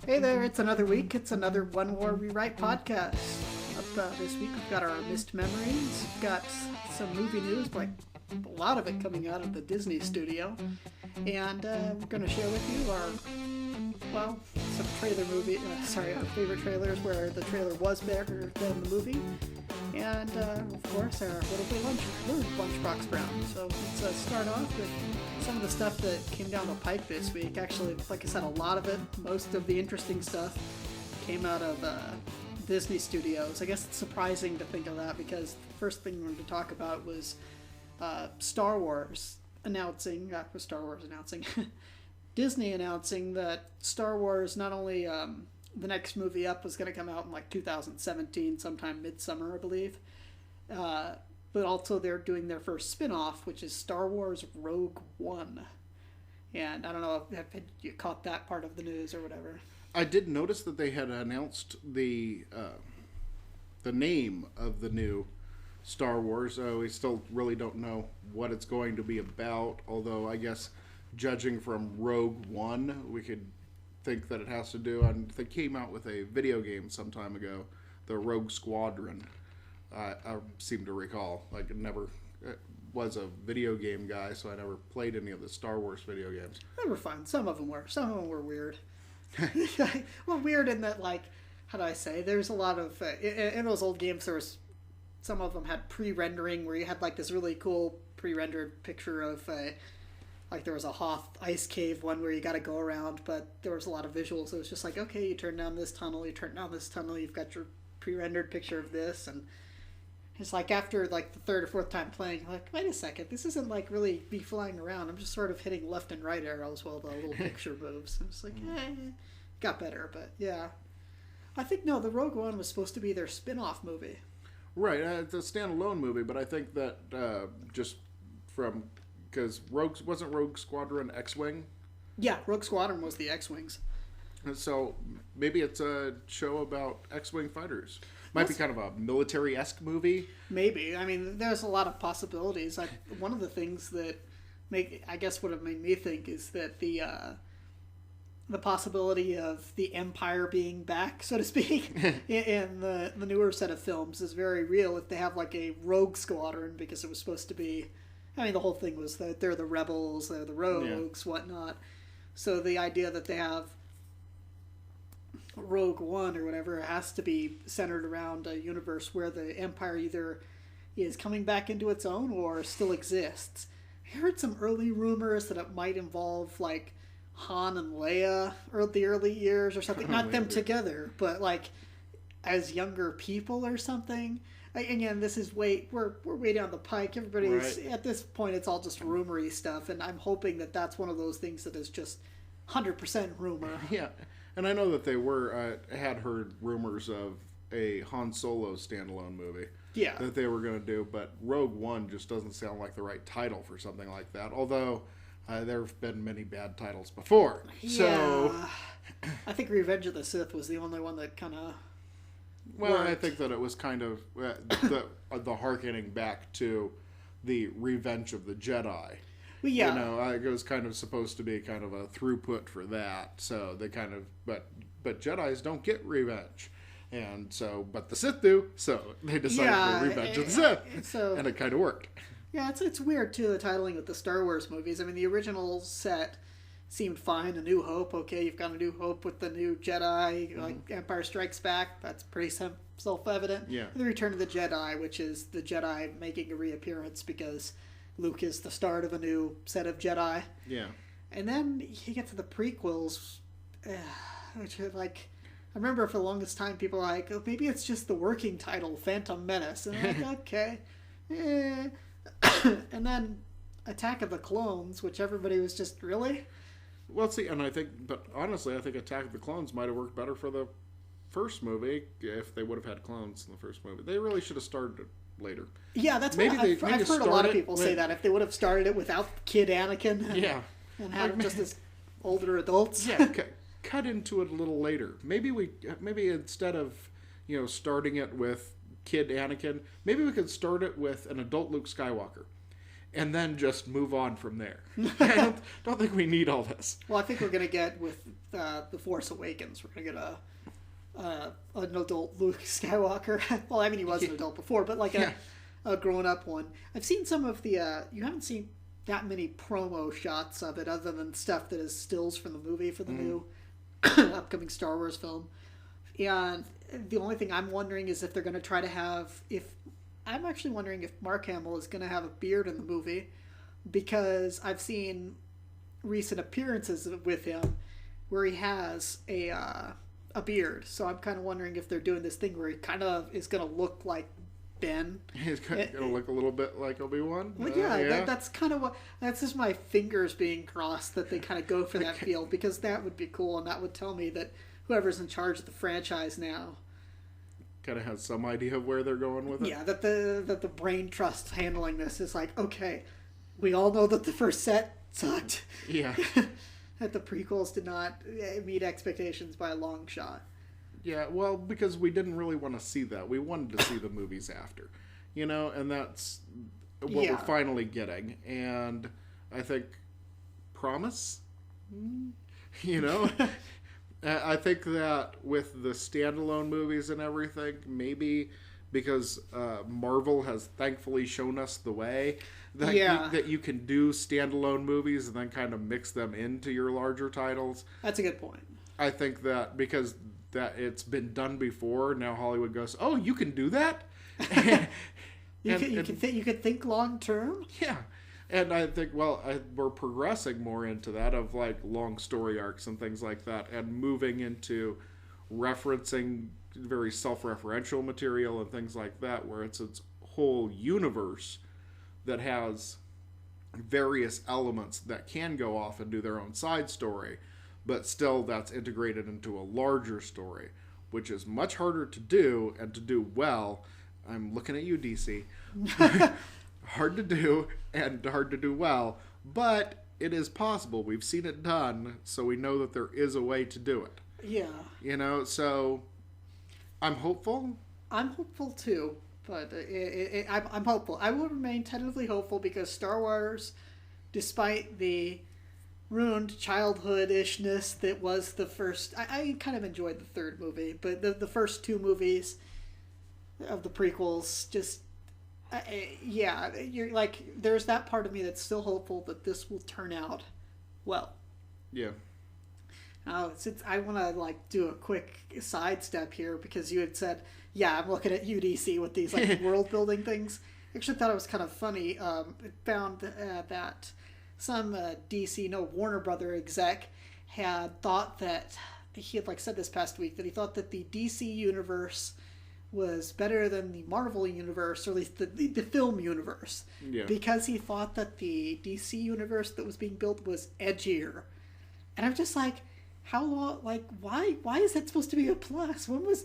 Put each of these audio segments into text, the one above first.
Hey there, it's another week. It's another One More Rewrite podcast. Up this week, we've got our missed memories. We've got some movie news, like a lot of it coming out of the Disney studio. And we're going to share with you some trailer our favorite trailers where the trailer was better than the movie. And, of course, our little Lunchbox Brown. So let's start off with some of the stuff that came down the pike this week. Actually, like I said, a lot of it, most of the interesting stuff came out of Disney Studios. I guess it's surprising to think of that because the first thing we wanted to talk about was Star Wars announcing, Disney announcing that Star Wars, not only the next movie up was going to come out in like 2017, sometime midsummer, I believe, but also they're doing their first spin-off, which is Star Wars Rogue One. And I don't know if you caught that part of the news or whatever. I did notice that they had announced the name of the new Star Wars. We still really don't know what it's going to be about, although I guess judging from Rogue One, we could think that it has to do, and they came out with a video game some time ago, the Rogue Squadron. I seem to recall. I never was a video game guy, so I never played any of the Star Wars video games. They were fun. Some of them were. Some of them were weird. Well, weird in that, like, how do I say? There's a lot of in those old games. There was some of them had pre-rendering where you had like this really cool pre-rendered picture of like there was a Hoth ice cave one where you got to go around, but there was a lot of visuals. It was just like, okay, you turn down this tunnel, you've got your pre-rendered picture of this, and it's like after like the third or fourth time playing, like, wait a second, this isn't like really me flying around. I'm just sort of hitting left and right arrows while the little picture moves. And it's like, got better, but yeah. I think, no, the Rogue One was supposed to be their spin-off movie. Right, it's a standalone movie, but I think that just from... Because wasn't Rogue Squadron X-Wing? Yeah, Rogue Squadron was the X-Wings. And so maybe it's a show about X-Wing fighters. Might be kind of a military-esque movie. Maybe. I mean, there's a lot of possibilities. One of the things that would have made me think is that the possibility of the Empire being back, so to speak, in the newer set of films is very real. If they have like a Rogue Squadron, because it was supposed to be... I mean, the whole thing was that they're the rebels, they're the rogues, whatnot. So the idea that they have Rogue One or whatever has to be centered around a universe where the Empire either is coming back into its own or still exists. I heard some early rumors that it might involve, like, Han and Leia or the early years or something. Not them together, but, like, as younger people or something. Again, this is we're way down the pike. Everybody's at this point. It's all just rumory stuff, and I'm hoping that that's one of those things that is just 100% rumor. Yeah, and I know that they had heard rumors of a Han Solo standalone movie. Yeah, that they were going to do, but Rogue One just doesn't sound like the right title for something like that. Although there have been many bad titles before. Yeah, so I think Revenge of the Sith was the only one that kind of. Well, I think that it was kind of the harkening back to the Revenge of the Jedi. Well, yeah. You know, it was kind of supposed to be kind of a throughput for that. So they kind of, but Jedis don't get revenge. And so, but the Sith do. So they decided to Revenge of the Sith. And it kind of worked. Yeah, it's weird, too, the titling with the Star Wars movies. I mean, the original set seemed fine. A New Hope, okay, you've got A New Hope with the new Jedi, like Empire Strikes Back, that's pretty self-evident. Yeah. The Return of the Jedi, which is the Jedi making a reappearance because Luke is the start of a new set of Jedi. Yeah. And then you get to the prequels, which are like, I remember for the longest time people were like, oh, maybe it's just the working title, Phantom Menace. And I'm like, okay. And then Attack of the Clones, which everybody was just, really? Well, see, and I think Attack of the Clones might have worked better for the first movie if they would have had clones in the first movie. They really should have started it later. Yeah, that's what I've heard a lot of people say that. If they would have started it without Kid Anakin and had them just as older adults. Yeah, cut into it a little later. Maybe instead of, starting it with Kid Anakin, maybe we could start it with an adult Luke Skywalker. and then just move on from there. I don't think we need all this. Well, I think we're going to get with The Force Awakens, we're going to get an adult Luke Skywalker. Well, I mean, he was an adult before, but like a grown-up one. I've seen some of the... you haven't seen that many promo shots of it other than stuff that is stills from the movie for the new upcoming Star Wars film. And the only thing I'm wondering is if they're going to try to have... I'm actually wondering if Mark Hamill is going to have a beard in the movie, because I've seen recent appearances with him where he has a beard. So I'm kind of wondering if they're doing this thing where he kind of is going to look like Ben. He's going to look a little bit like Obi-Wan. Well, that's kind of what... That's just my fingers being crossed that they kind of go for that feel, because that would be cool, and that would tell me that whoever's in charge of the franchise now kind of has some idea of where they're going with it. Yeah, that the brain trust handling this is like, okay, we all know that the first set sucked. Yeah. That the prequels did not meet expectations by a long shot. Yeah, well, because we didn't really want to see that. We wanted to see the movies after, and that's what we're finally getting. And I think promise, I think that with the standalone movies and everything, maybe because Marvel has thankfully shown us the way that you can do standalone movies and then kind of mix them into your larger titles. That's a good point. I think that because that it's been done before, now Hollywood goes, oh, you can do that? You could think long term? Yeah. And I think, we're progressing more into that of like long story arcs and things like that, and moving into referencing very self-referential material and things like that, where it's its whole universe that has various elements that can go off and do their own side story, but still that's integrated into a larger story, which is much harder to do and to do well. I'm looking at you, DC. Hard to do and hard to do well, but it is possible. We've seen it done, so we know that there is a way to do it. Yeah. So I'm hopeful. I'm hopeful too, but I'm hopeful. I will remain tentatively hopeful, because Star Wars, despite the ruined childhood-ishness that was the first... I kind of enjoyed the third movie, but the first two movies of the prequels just... you're like, there's that part of me that's still hopeful that this will turn out well. Yeah. Since I want to do a quick sidestep here, because you had said, I'm looking at UDC with these world building things. I actually thought it was kind of funny. Found that some Warner Brother exec had thought that he had said this past week that he thought that the DC universe was better than the Marvel universe, or at least the film universe, because he thought that the DC universe that was being built was edgier. And I'm just like, how long? Why is that supposed to be a plus? When was?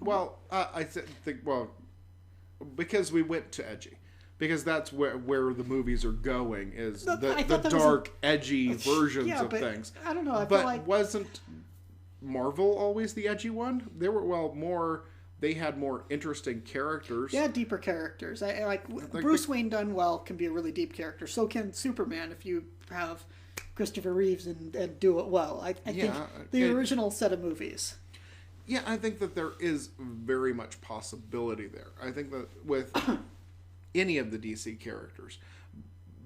Well, I think because we went to edgy, because that's where the movies are going, is the dark, edgy versions of things. I don't know. I feel like wasn't Marvel always the edgy one? They were more. They had more interesting characters. Yeah, deeper characters. I like Bruce Wayne done well can be a really deep character. So can Superman if you have Christopher Reeves and do it well. I think the original set of movies. Yeah, I think that there is very much possibility there. I think that with any of the DC characters,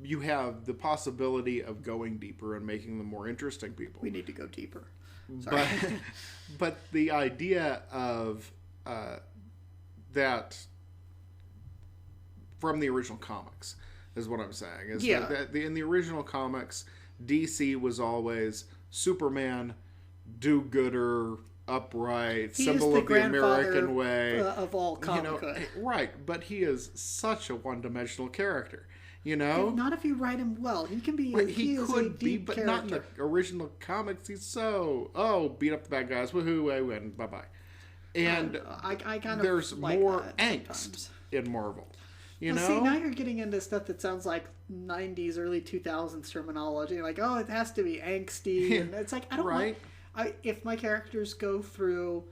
you have the possibility of going deeper and making them more interesting people. We need to go deeper. Sorry. But the idea of that from the original comics is what I'm saying. Is that in the original comics, DC was always Superman, do-gooder, upright, symbol of the American way. Of all comic. Right, but he is such a one-dimensional character. Not if you write him well. He can be. He could be, but character. Not in the original comics. He's beat up the bad guys. Woohoo! I win. Bye bye. And I kind of there's more angst sometimes in Marvel. See, now you're getting into stuff that sounds like 90s, early 2000s terminology. Like, it has to be angsty, and it's like I don't like. If my characters go through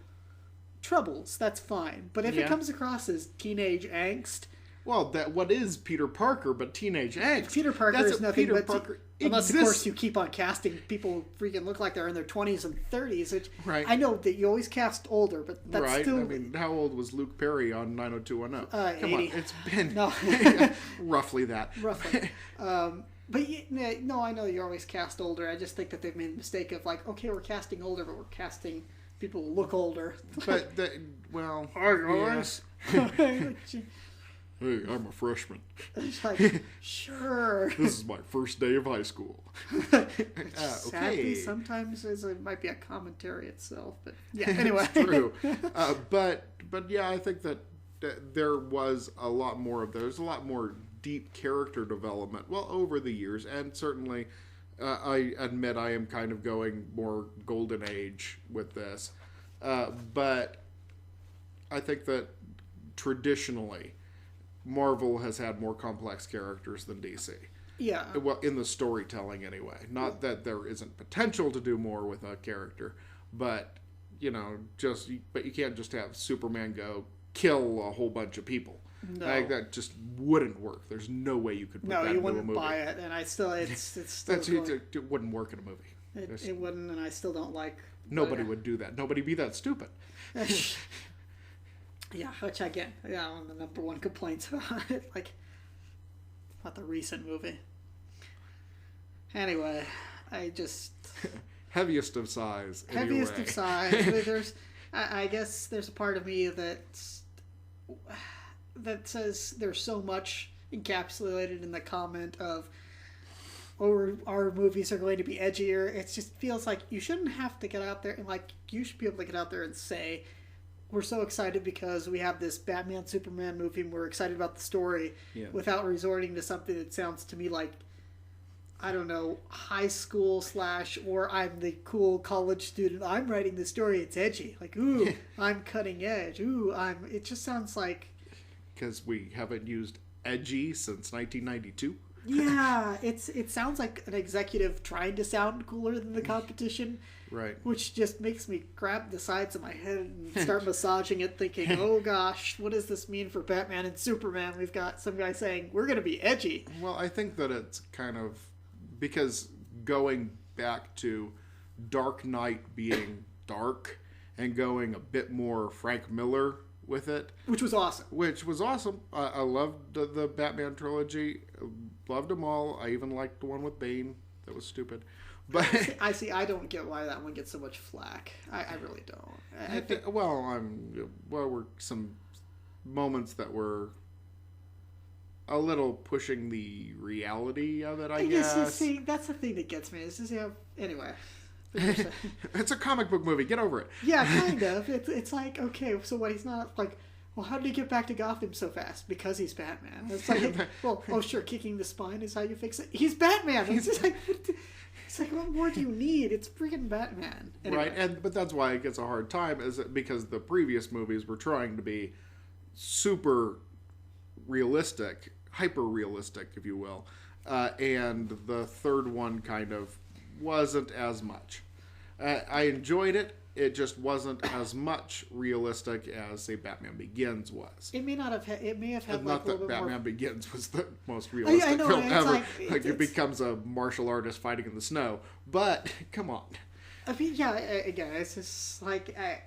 troubles, that's fine. But if it comes across as teenage angst, Well, what is Peter Parker but teenage angst? Peter Parker is nothing Peter but... Parker unless, exists. of course, you keep on casting people who freaking look like they're in their 20s and 30s. Which Right. I know that you always cast older, but that's right. still... I mean, how old was Luke Perry on 90210? Come 80. on, it's been No. roughly that. Roughly. But no, I know you always cast older. I just think that they've made the mistake of like, okay, we're casting older, but we're casting people who look older. But well, yes. Hey, I'm a freshman. It's like, sure. This is my first day of high school. Sadly, sometimes it might be a commentary itself, but yeah. Anyway, It's true. But yeah, I think that there was a lot more of there's a lot more deep character development. Well, over the years, and certainly, I admit I am kind of going more golden age with this, but I think that traditionally, Marvel has had more complex characters than DC. yeah. Well, in the storytelling anyway. Not that there isn't potential to do more with a character, but you can't just have Superman go kill a whole bunch of people. No. Like, that just wouldn't work. There's no way you could put that No, you into a wouldn't movie. buy it, and I still it's still It wouldn't work in a movie. it wouldn't, and I still don't like. Nobody would do that. Nobody be that stupid. Yeah, which I get. Yeah, one of the number one complaints about it, like about the recent movie. Anyway, I just Heaviest of sighs. heaviest anyway. of sighs. There's, I guess, there's a part of me that says there's so much encapsulated in the comment of, "Oh, our movies are going to be edgier." It just feels like you shouldn't have to get out there and like you should be able to get out there and say, we're so excited because we have this Batman Superman movie and we're excited about the story, Yeah. without resorting to something that sounds to me like, I don't know, high school / or I'm the cool college student. I'm writing the story. It's edgy. Like, ooh, I'm cutting edge. Ooh, it just sounds like. Because we haven't used edgy since 1992. Yeah, it sounds like an executive trying to sound cooler than the competition. Right. Which just makes me grab the sides of my head and start massaging it, thinking, oh gosh, what does this mean for Batman and Superman? We've got some guy saying, we're going to be edgy. Well, I think that it's kind of because going back to Dark Knight being dark and going a bit more Frank Miller with it. Which was awesome. I loved the Batman trilogy. Loved them all. I even liked the one with Bane. That was stupid. But I don't get why that one gets so much flack. I really don't. I think, were some moments that were a little pushing the reality of it, I guess. See, that's the thing that gets me. Is just, anyway. It's a comic book movie. Get over it. Yeah, kind of. It's like, okay, so what? He's not like, well, how did he get back to Gotham so fast? Because he's Batman. It's like, well, oh sure, kicking the spine is how you fix it. He's Batman. It's just like, it's like, what more do you need? It's freaking Batman. Anyway. Right, but that's why it gets a hard time, is because the previous movies were trying to be super realistic, hyper realistic, if you will, and the third one kind of wasn't as much. I enjoyed it. It just wasn't as much realistic as, say, Batman Begins was. It may not have. It may have had Not like a that little bit Batman more. Begins was the most realistic know, film it's ever. like, It becomes a martial artist fighting in the snow. But come on. I mean, yeah. Again, it's just like I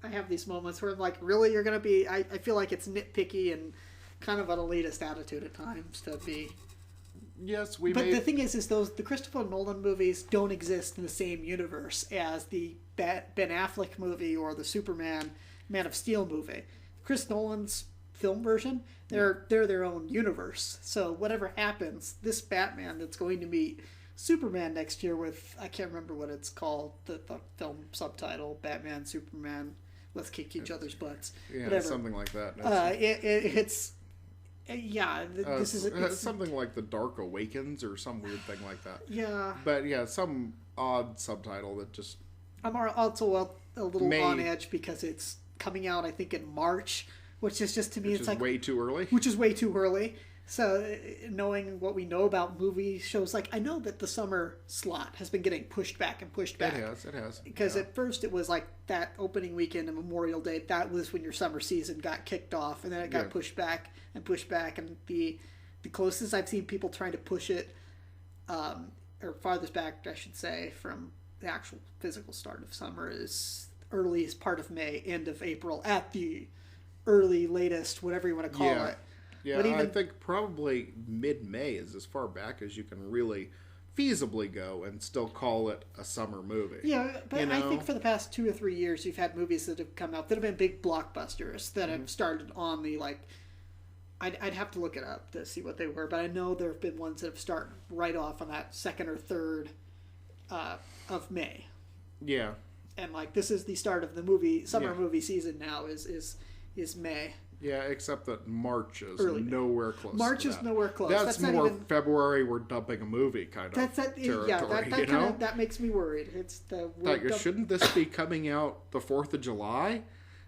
have these moments where I'm like, really, you're gonna be. I feel like it's nitpicky and kind of an elitist attitude at times to be. Yes, But the thing is the Christopher Nolan movies don't exist in the same universe as the Ben Affleck movie or the Superman Man of Steel movie. Chris Nolan's film version, they're their own universe. So whatever happens, this Batman that's going to meet Superman next year with, I can't remember what it's called, the film subtitle, Batman, Superman, let's kick each other's butts. Yeah, whatever. Something like that. It's yeah, this is it's, something like The Dark Awakens or some weird thing like that. Yeah, but yeah, some odd subtitle that just. I'm also a little on edge because it's coming out, I think, in March, which is just to me, it's like way too early. Which is way too early. So, knowing what we know about movie shows, like, I know that the summer slot has been getting pushed back and pushed back. It has. Because at first it was like that opening weekend of Memorial Day, that was when your summer season got kicked off, and then it got pushed back, and the closest I've seen people trying to push it, or farthest back, I should say, from the actual physical start of summer is earliest part of May, end of April, at the early, latest, whatever you want to call it. Yeah, but I think probably mid-May is as far back as you can really feasibly go and still call it a summer movie. Yeah, but I think for the past 2 or 3 years, you've had movies that have come out that have been big blockbusters that have started on the, like, I'd have to look it up to see what they were, but I know there have been ones that have started right off on that 2nd or 3rd of May. Yeah. And, like, this is the start of the summer movie season now is May. Yeah, except that March is Early nowhere close. March is nowhere close. That's more even... February. We're dumping a movie kind of territory. Yeah, that makes me worried. It's the shouldn't this be coming out the 4th of July?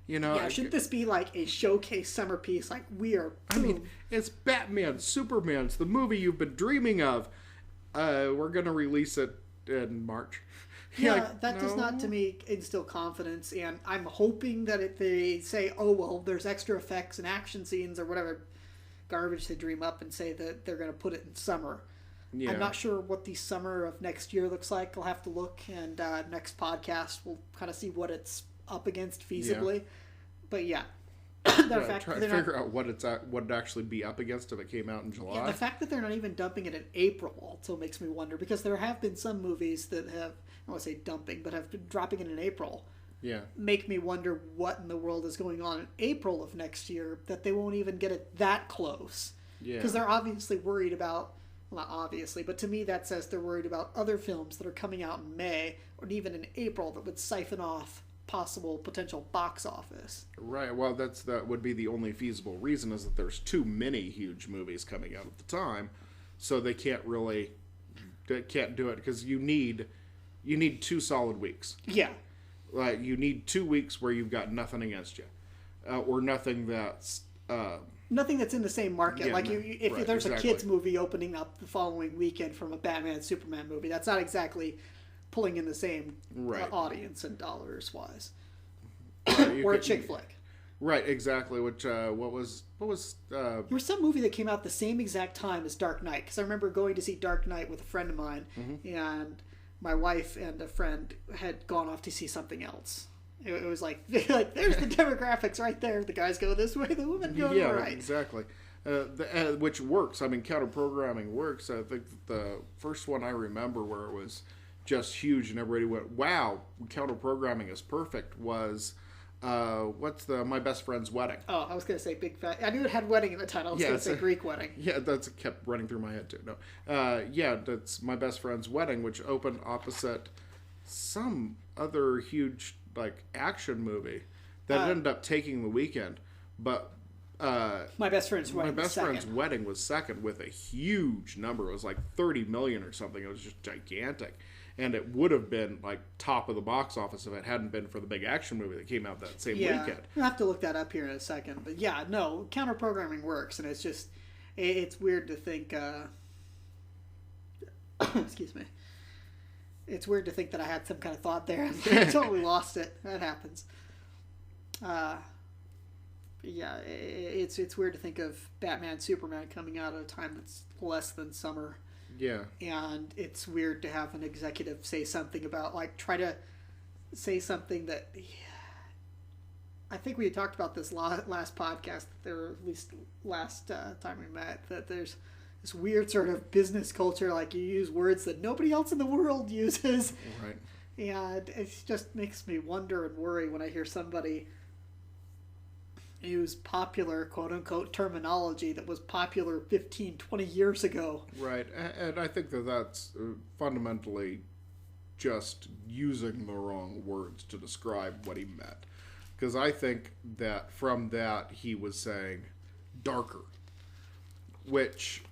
You know, yeah. Shouldn't this be like a showcase summer piece? Like we are. I mean, it's Batman, Superman. It's the movie you've been dreaming of. We're gonna release it in March. Yeah, that does not, to me, instill confidence, and I'm hoping that they say, oh, well, there's extra effects and action scenes or whatever garbage they dream up and say that they're going to put it in summer. Yeah. I'm not sure what the summer of next year looks like. I'll have to look, and next podcast we'll kind of see what it's up against feasibly. Yeah. But yeah. Try to figure out what it'd actually be up against if it came out in July. Yeah, the fact that they're not even dumping it in April also makes me wonder, because there have been some movies that have, I don't want to say dumping, but have been dropping it in April. Yeah. Make me wonder what in the world is going on in April of next year that they won't even get it that close. Yeah. Because they're obviously worried about, well, not obviously, but to me that says they're worried about other films that are coming out in May or even in April that would siphon off potential box office. Right. Well, that would be the only feasible reason, is that there's too many huge movies coming out at the time, so they can't do it, because you need 2 solid weeks. Yeah. Like, you need 2 weeks where you've got nothing against you, or nothing that's in the same market. Yeah, like if there's a kids movie opening up the following weekend from a Batman Superman movie, that's not exactly pulling in the same audience and dollars wise, or a chick flick. Right, exactly. Which what was there was some movie that came out the same exact time as Dark Knight, because I remember going to see Dark Knight with a friend of mine, and my wife and a friend had gone off to see something else. It was like there's the demographics right there. The guys go this way, the women go right. Yeah, exactly. Which works. I mean, counter programming works. I think the first one I remember where it was just huge and everybody went, wow, counter programming is perfect, was what's My Best Friend's Wedding. Oh, I was going to say Big Fat. I knew it had wedding in the title. I was going to say Greek Wedding. Yeah, that's kept running through my head too. No, that's My Best Friend's Wedding, which opened opposite some other huge action movie that ended up taking the weekend. But My Best Friend's Wedding was second with a huge number. It was like 30 million or something. It was just gigantic. And it would have been top of the box office if it hadn't been for the big action movie that came out that same weekend. I'll have to look that up here in a second. But yeah, no, counter programming works, and it's just, it's weird to think, excuse me. It's weird to think that I had some kind of thought there and I totally lost it. That happens. Yeah, it's weird to think of Batman, Superman coming out at a time that's less than summer. Yeah. And it's weird to have an executive say something about, try to say something that, I think we had talked about this last podcast, or at least last time we met, that there's this weird sort of business culture, you use words that nobody else in the world uses. Right. And it just makes me wonder and worry when I hear somebody use popular, quote-unquote, terminology that was popular 15, 20 years ago. Right, and I think that's fundamentally just using the wrong words to describe what he meant. Because I think that from that he was saying darker, which,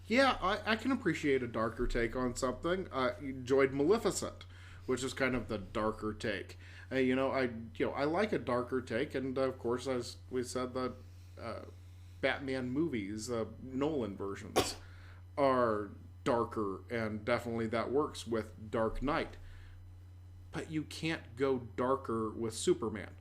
yeah, I can appreciate a darker take on something. I enjoyed Maleficent, which is kind of the darker take. I like a darker take, and of course, as we said, that Batman movies, Nolan versions, are darker, and definitely that works with Dark Knight. But you can't go darker with Superman.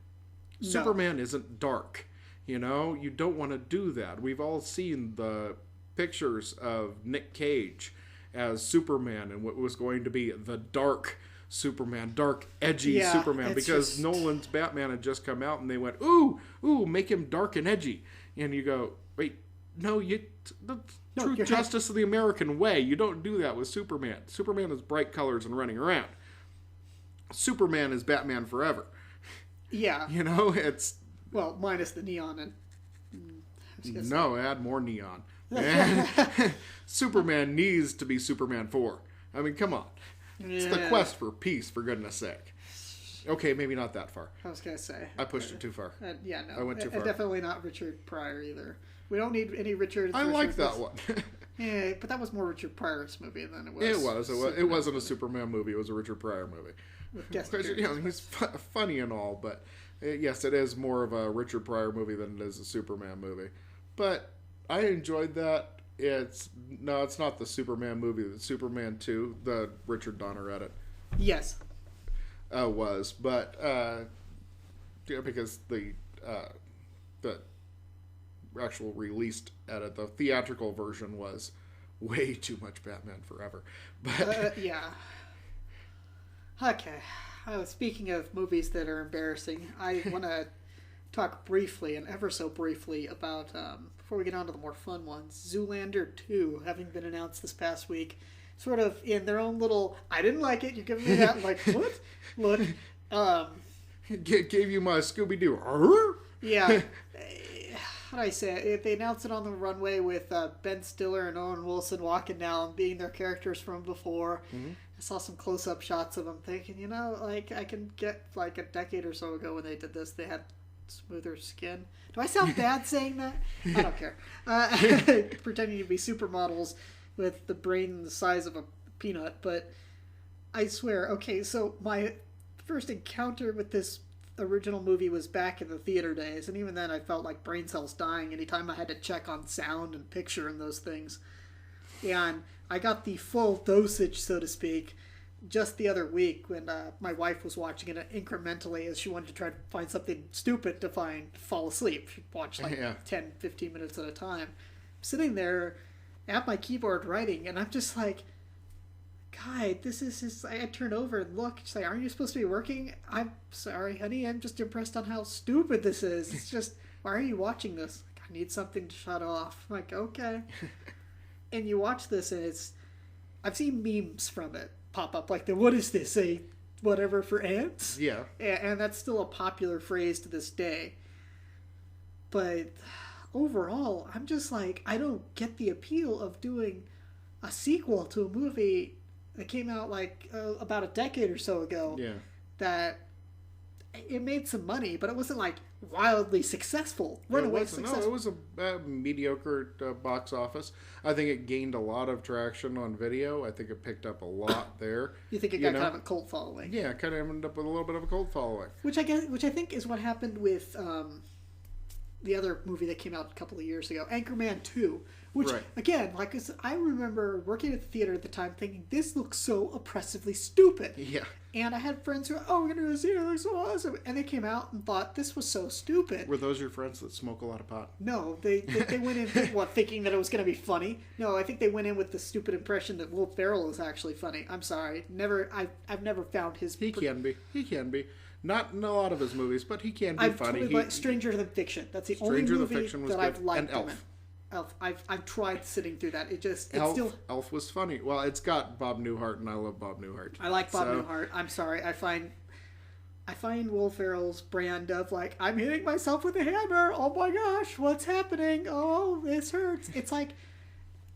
No. Superman isn't dark. You know, you don't want to do that. We've all seen the pictures of Nick Cage as Superman and what was going to be the dark Superman, dark, edgy Superman, because Nolan's Batman had just come out and they went, ooh, make him dark and edgy. And you go, wait, no, true justice of the American way. You don't do that with Superman. Superman is bright colors and running around. Superman is Batman forever. Yeah. You know, it's... Well, minus the neon and... No, add more neon. Superman needs to be Superman 4. I mean, come on. It's the quest for peace, for goodness sake. Okay, maybe not that far. I was going to say. I pushed it too far. Yeah, no. I went too far. Definitely not Richard Pryor either. We don't need any Richard... I like that one. Yeah, but that was more Richard Pryor's movie than it was. It wasn't a Superman movie. It was a Richard Pryor movie. With Jester. You know, he's funny and all, but yes, it is more of a Richard Pryor movie than it is a Superman movie. But I enjoyed that. It's not the Superman movie. The Superman 2, the Richard Donner edit. Yes. Was, but because the actual released edit, the theatrical version was way too much Batman Forever. But yeah. Okay. Speaking of movies that are embarrassing, I want to talk briefly, and ever so briefly, about, before we get on to the more fun ones, Zoolander 2 having been announced this past week. Sort of in their own little, I didn't like it, you're giving me that, like, what? Look. Gave you my Scooby-Doo. Yeah. How do I say it? They announced it on the runway with Ben Stiller and Owen Wilson walking down, being their characters from before. Mm-hmm. I saw some close-up shots of them thinking, you know, like, I can get, like, a decade or so ago when they did this, they had smoother skin. Do I sound bad saying that? I don't care. Pretending to be supermodels with the brain the size of a peanut, but I swear, okay, so my first encounter with this original movie was back in the theater days, and even then I felt like brain cells dying anytime I had to check on sound and picture and those things. And I got the full dosage, so to speak, just the other week when my wife was watching it incrementally as she wanted to try to find something stupid to fall asleep. She'd watch like 10, 15 minutes at a time. I'm sitting there at my keyboard writing, and I'm just like, God, this is just... I turn over and look. She's like, aren't you supposed to be working? I'm sorry, honey. I'm just impressed on how stupid this is. It's just, why are you watching this? Like, I need something to shut off. I'm like, okay. And you watch this, and it's... I've seen memes from it pop up. Like, what is this? A whatever for ants? Yeah. And that's still a popular phrase to this day. But... overall, I'm just like, I don't get the appeal of doing a sequel to a movie that came out like about a decade or so ago. Yeah. That it made some money, but it wasn't like wildly successful. Runaway successful. No, it was a mediocre box office. I think it gained a lot of traction on video. I think it picked up a lot there. You think it got kind of a cult following? Yeah, it kind of ended up with a little bit of a cult following. Which I think is what happened with the other movie that came out a couple of years ago, Anchorman 2, which, again, like I remember working at the theater at the time thinking, this looks so oppressively stupid. Yeah. And I had friends who were, we're going to go see it, it looks so awesome. And they came out and thought, this was so stupid. Were those your friends that smoke a lot of pot? No, they went in, thinking that it was going to be funny. No, I think they went in with the stupid impression that Will Ferrell is actually funny. I'm sorry. I've never found his... He can be. Not in a lot of his movies, but he can be funny. Totally like Stranger Than Fiction. That's the only movie that I've liked. And Elf. I've tried sitting through that. Elf was funny. Well, it's got Bob Newhart, and I love Bob Newhart. I like Bob Newhart. I'm sorry. I find Will Ferrell's brand of like, I'm hitting myself with a hammer. Oh my gosh, what's happening? Oh, this hurts. It's like,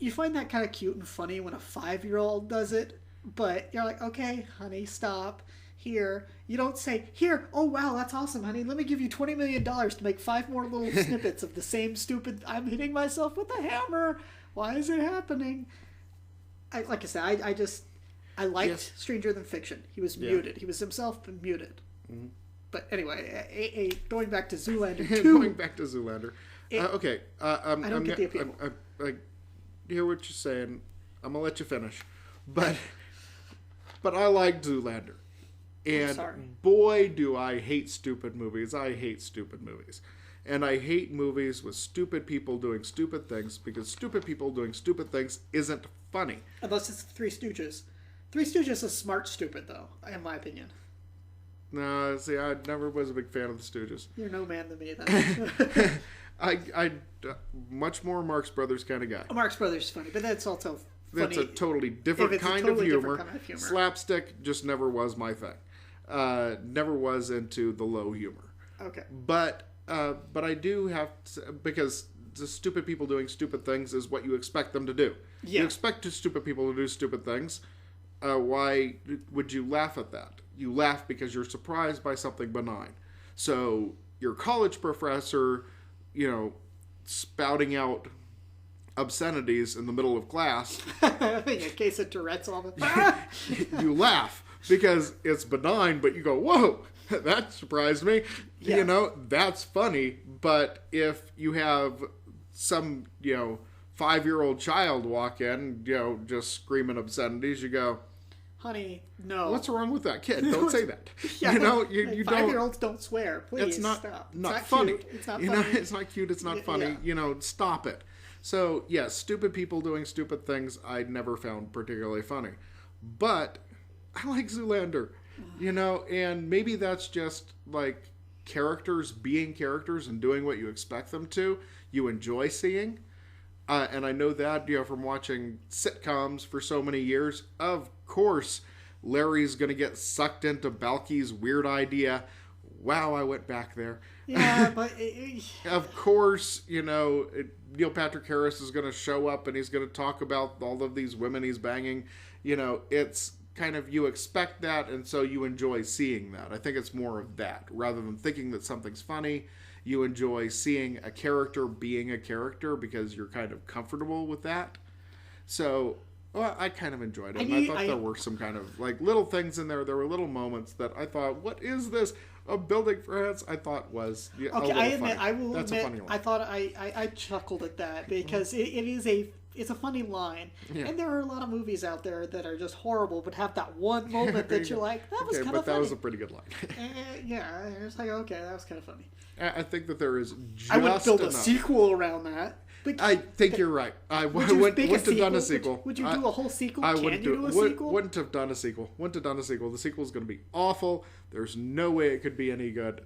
you find that kind of cute and funny when a 5-year-old does it, but you're like, okay, honey, stop. Here, you don't say, here, oh wow, that's awesome, honey. Let me give you $20 million to make 5 more little snippets of the same stupid, I'm hitting myself with a hammer. Why is it happening? Like I said, I liked Stranger Than Fiction. He was muted. He was himself, but muted. Mm-hmm. But anyway, going back to Zoolander 2. Going back to Zoolander. Okay. I don't get the appeal. I hear what you're saying. I'm going to let you finish. But I like Zoolander. And boy, do I hate stupid movies. I hate stupid movies. And I hate movies with stupid people doing stupid things because stupid people doing stupid things isn't funny. Unless it's Three Stooges. Three Stooges is smart stupid, though, in my opinion. No, see, I never was a big fan of the Stooges. You're no man to me, then. I much more Marx Brothers kind of guy. Marx Brothers is funny, but that's also funny. That's a totally different kind of humor. Slapstick just never was my thing. Never was into the low humor. Okay. But I do have to, because the stupid people doing stupid things is what you expect them to do. Yeah. You expect stupid people to do stupid things. Why would you laugh at that? You laugh because you're surprised by something benign. So your college professor, spouting out obscenities in the middle of class. I think a case of Tourette's all the time. You laugh because it's benign, but you go, whoa, that surprised me. Yeah. That's funny. But if you have some, 5-year-old child walk in, just screaming obscenities, you go, honey, no. What's wrong with that kid? Don't say that. Yeah, you 5-year-olds don't swear. Please it's not, stop. Not funny. Cute. It's not funny. It's not cute. It's not funny. Yeah. Stop it. So, yes, stupid people doing stupid things I never found particularly funny. But I like Zoolander, and maybe that's just like characters being characters and doing what you expect them to. You enjoy seeing. And I know that, from watching sitcoms for so many years. Of course, Larry's going to get sucked into Balky's weird idea. Wow, I went back there. Yeah, but... Of course, Neil Patrick Harris is going to show up and he's going to talk about all of these women he's banging. It's kind of, you expect that, and so you enjoy seeing that. I think it's more of that. Rather than thinking that something's funny, you enjoy seeing a character being a character because you're kind of comfortable with that. So, I kind of enjoyed it. I thought there were some kind of, little things in there. There were little moments that I thought, what is this? A building for ants? I thought was a little I admit, funny. I will That's admit, a funny line. I thought I chuckled at that because it's a funny line. Yeah. And there are a lot of movies out there that are just horrible but have that one moment that you're like, that was kind of funny. But that was a pretty good line. Yeah, it's like, okay, that was kind of funny. I think that there is just I would build enough. A sequel around that. I think you're right. I wouldn't have done a sequel. Would you do a whole sequel? I Can you do a sequel? Wouldn't have done a sequel. The sequel's going to be awful. There's no way it could be any good.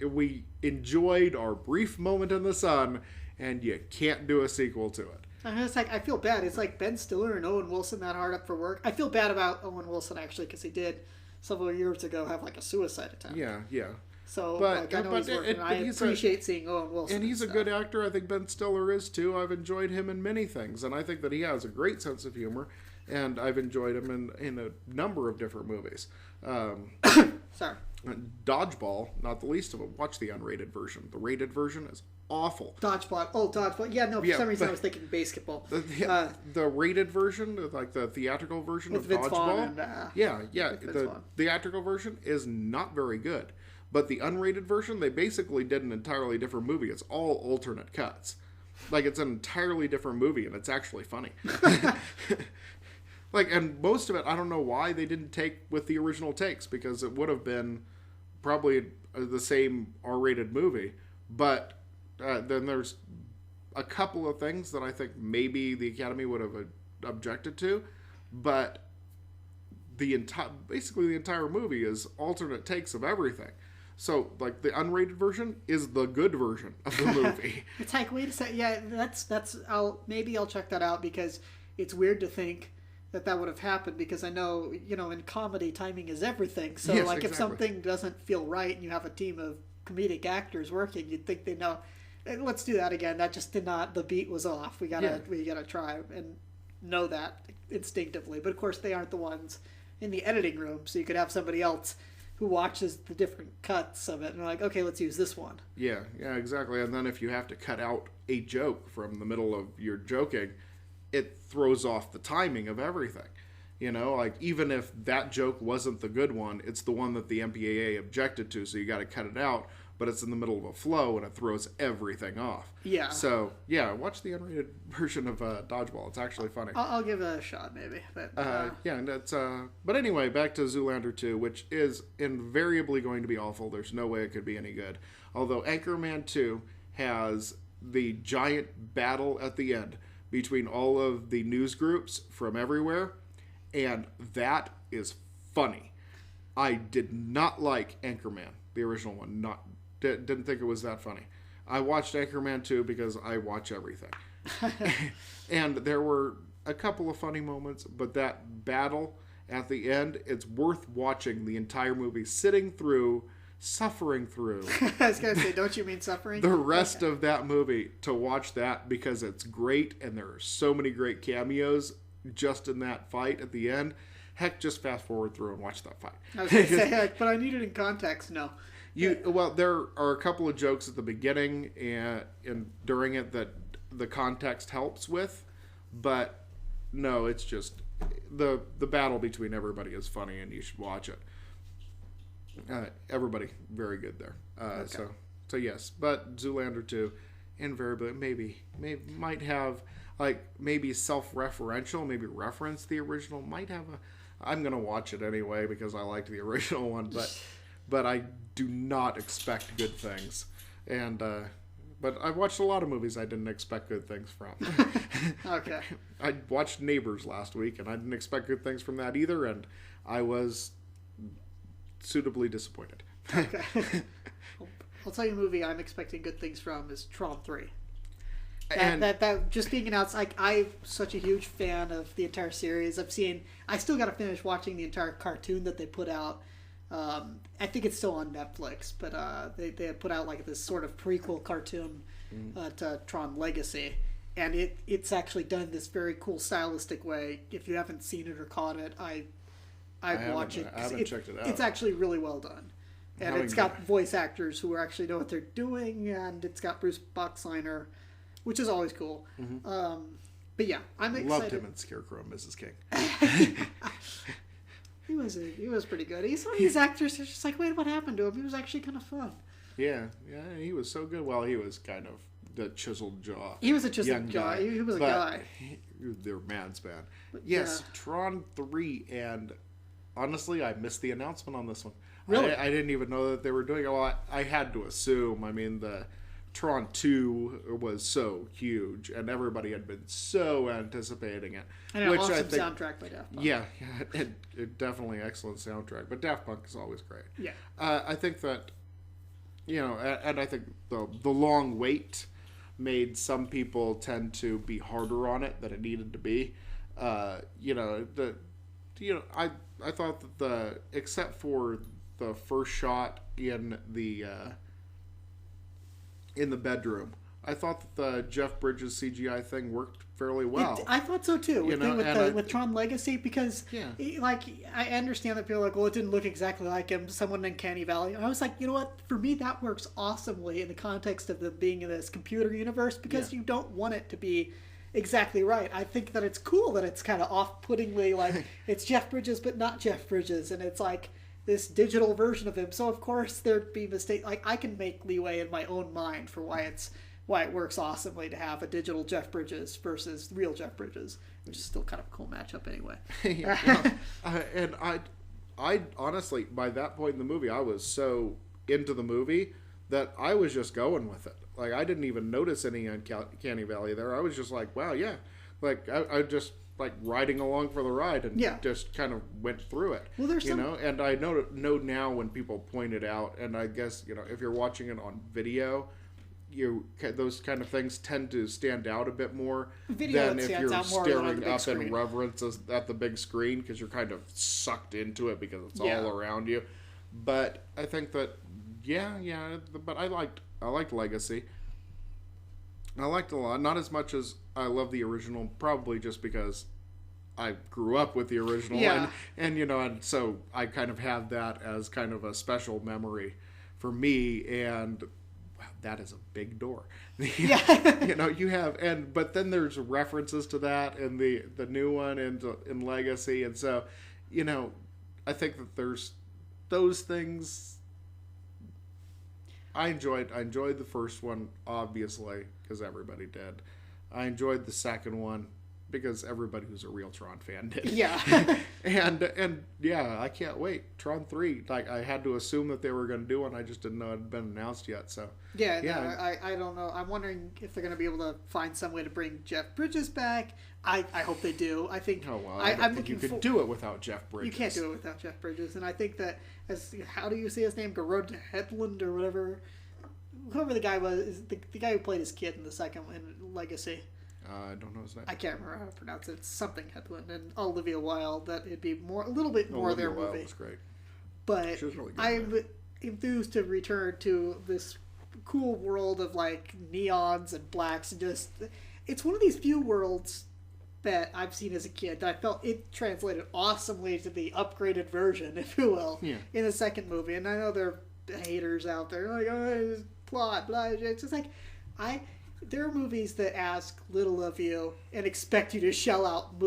We enjoyed our brief moment in the sun, and you can't do a sequel to it. And it's like, I feel bad. It's like Ben Stiller and Owen Wilson that hard up for work. I feel bad about Owen Wilson, actually, because he did several years ago have a suicide attempt. Yeah. So, I know he's working. I appreciate seeing Owen Wilson. And he's a good actor. I think Ben Stiller is, too. I've enjoyed him in many things. And I think that he has a great sense of humor. And I've enjoyed him in a number of different movies. Sorry. Dodgeball, not the least of them. Watch the unrated version. The rated version is awful. Dodgeball. Yeah, no, for some reason I was thinking basketball. The rated version, the theatrical version with of Vince Dodgeball. Vaughn and, The theatrical version is not very good. But the unrated version, they basically did an entirely different movie. It's all alternate cuts. It's an entirely different movie, and it's actually funny. And most of it, I don't know why they didn't take with the original takes, because it would have been probably the same R-rated movie. But then there's a couple of things that I think maybe the Academy would have objected to. But basically the entire movie is alternate takes of everything. So, the unrated version is the good version of the movie. It's like, wait a second. Yeah, maybe I'll check that out, because it's weird to think that would have happened, because I know, in comedy, timing is everything. So, yes, exactly. If something doesn't feel right and you have a team of comedic actors working, you'd think they know, let's do that again. That just did not, the beat was off. We gotta try and know that instinctively. But, of course, they aren't the ones in the editing room, so you could have somebody else who watches the different cuts of it and are like, okay, let's use this one. Yeah, exactly. And then if you have to cut out a joke from the middle of your joking, it throws off the timing of everything. You know, like, even if that joke wasn't the good one, it's the one that the MPAA objected to, so you got to cut it out, but it's in the middle of a flow, and it throws everything off. Yeah. So, yeah, watch the unrated version of Dodgeball. It's actually funny. I'll give it a shot, maybe. But, yeah, and that's... but anyway, back to Zoolander 2, which is invariably going to be awful. There's no way it could be any good. Although Anchorman 2 has the giant battle at the end between all of the news groups from everywhere, and that is funny. I did not like Anchorman, the original one. Didn't think it was that funny. I watched Anchorman 2 because I watch everything. And there were a couple of funny moments, but that battle at the end, it's worth watching the entire movie, suffering through. I was going to say, don't you mean suffering? The rest of that movie, to watch that, because it's great, and there are so many great cameos just in that fight at the end. Heck, just fast forward through and watch that fight. I was going to say, heck, but I need it in context. No. Well, there are a couple of jokes at the beginning and during it that the context helps with, but no, it's just the battle between everybody is funny, and you should watch it. Everybody very good there. Okay. So yes, but Zoolander 2, invariably might have, like, maybe self-referential, maybe reference the original. Might have I'm gonna watch it anyway because I liked the original one, but I do not expect good things. And but I watched a lot of movies I didn't expect good things from. Okay. I watched Neighbors last week, and I didn't expect good things from that either, and I was suitably disappointed. Okay. I'll tell you a movie I'm expecting good things from is Tron 3. That just being announced, like, I'm such a huge fan of the entire series. I still got to finish watching the entire cartoon that they put out. I think it's still on Netflix, but they had put out like this sort of prequel cartoon to Tron Legacy, and it's actually done in this very cool stylistic way. If you haven't seen it or caught it, I'd watch it. I haven't checked it out. It's actually really well done. And it's got voice actors who actually know what they're doing, and it's got Bruce Boxleitner, which is always cool. Mm-hmm. But yeah, I'm excited. Loved him in Scarecrow and Mrs. King. He was pretty good. Some of these actors are just like, wait, what happened to him? He was actually kind of fun. Yeah, he was so good. Well, he was kind of the chiseled jaw. He was a chiseled jaw. He was a guy. They're man's man. Yes, yeah. Tron 3, and honestly, I missed the announcement on this one. Really? I didn't even know that they were doing it. Well, I had to assume. I mean, the Tron 2 was so huge, and everybody had been so anticipating it. And an awesome soundtrack by Daft Punk. Yeah, it definitely excellent soundtrack. But Daft Punk is always great. Yeah. I think that, and I think the long wait made some people tend to be harder on it than it needed to be. I thought that except for the first shot in the bedroom, I thought that the Jeff Bridges CGI thing worked fairly well. I thought so too. With Tron Legacy, because I understand that people are like, well, it didn't look exactly like him, someone in Uncanny Valley. And I was like, you know what? For me, that works awesomely in the context of them being in this computer universe, because you don't want it to be exactly right. I think that it's cool that it's kind of off-puttingly like it's Jeff Bridges but not Jeff Bridges, and it's like this digital version of him. So of course there'd be mistakes. Like, I can make leeway in my own mind for why it works awesomely to have a digital Jeff Bridges versus real Jeff Bridges, which is still kind of a cool matchup anyway. And I honestly, by that point in the movie, I was so into the movie that I was just going with it. Like, I didn't even notice any Uncanny Valley there. I was just like, wow, yeah. Like, I just like riding along for the ride and just kind of went through it. Well, there's and I know now when people point it out, and I guess, if you're watching it on video, those kind of things tend to stand out a bit more than if you're staring up in reverence at the big screen, because you're kind of sucked into it because it's all around you. But I think that but I liked Legacy. I liked it a lot. Not as much as I love the original, probably just because I grew up with the original, and so I kind of have that as kind of a special memory for me. And that is a big door. Yeah. You know, you have, but then there's references to that in the new one and in Legacy. And so, you know, I think that there's those things. I enjoyed the first one, obviously, because everybody did. I enjoyed the second one because everybody who's a real Tron fan did. Yeah. and yeah, I can't wait. Tron 3, like, I had to assume that they were going to do one. I just didn't know it had been announced yet. So yeah. No, I don't know. I'm wondering if they're going to be able to find some way to bring Jeff Bridges back. I hope they do. I think. Oh well, I don't think you could do it without Jeff Bridges. You can't do it without Jeff Bridges, and I think that how do you say his name? Garrod Hedlund or whatever. Whoever the guy was, the guy who played his kid in the second in Legacy. I don't know his name. I can't remember how to pronounce it. It's something Hedlund and Olivia Wilde. That it'd be a little bit more Olivia their Wilde movie. was great. But She was really good, I'm enthused to return to this cool world of like neons and blacks and just. It's one of these few worlds that I've seen as a kid that I felt it translated awesomely to the upgraded version, if you will, in the second movie. And I know there are haters out there like, oh, plot, blah. It's just like there are movies that ask little of you and expect you to shell out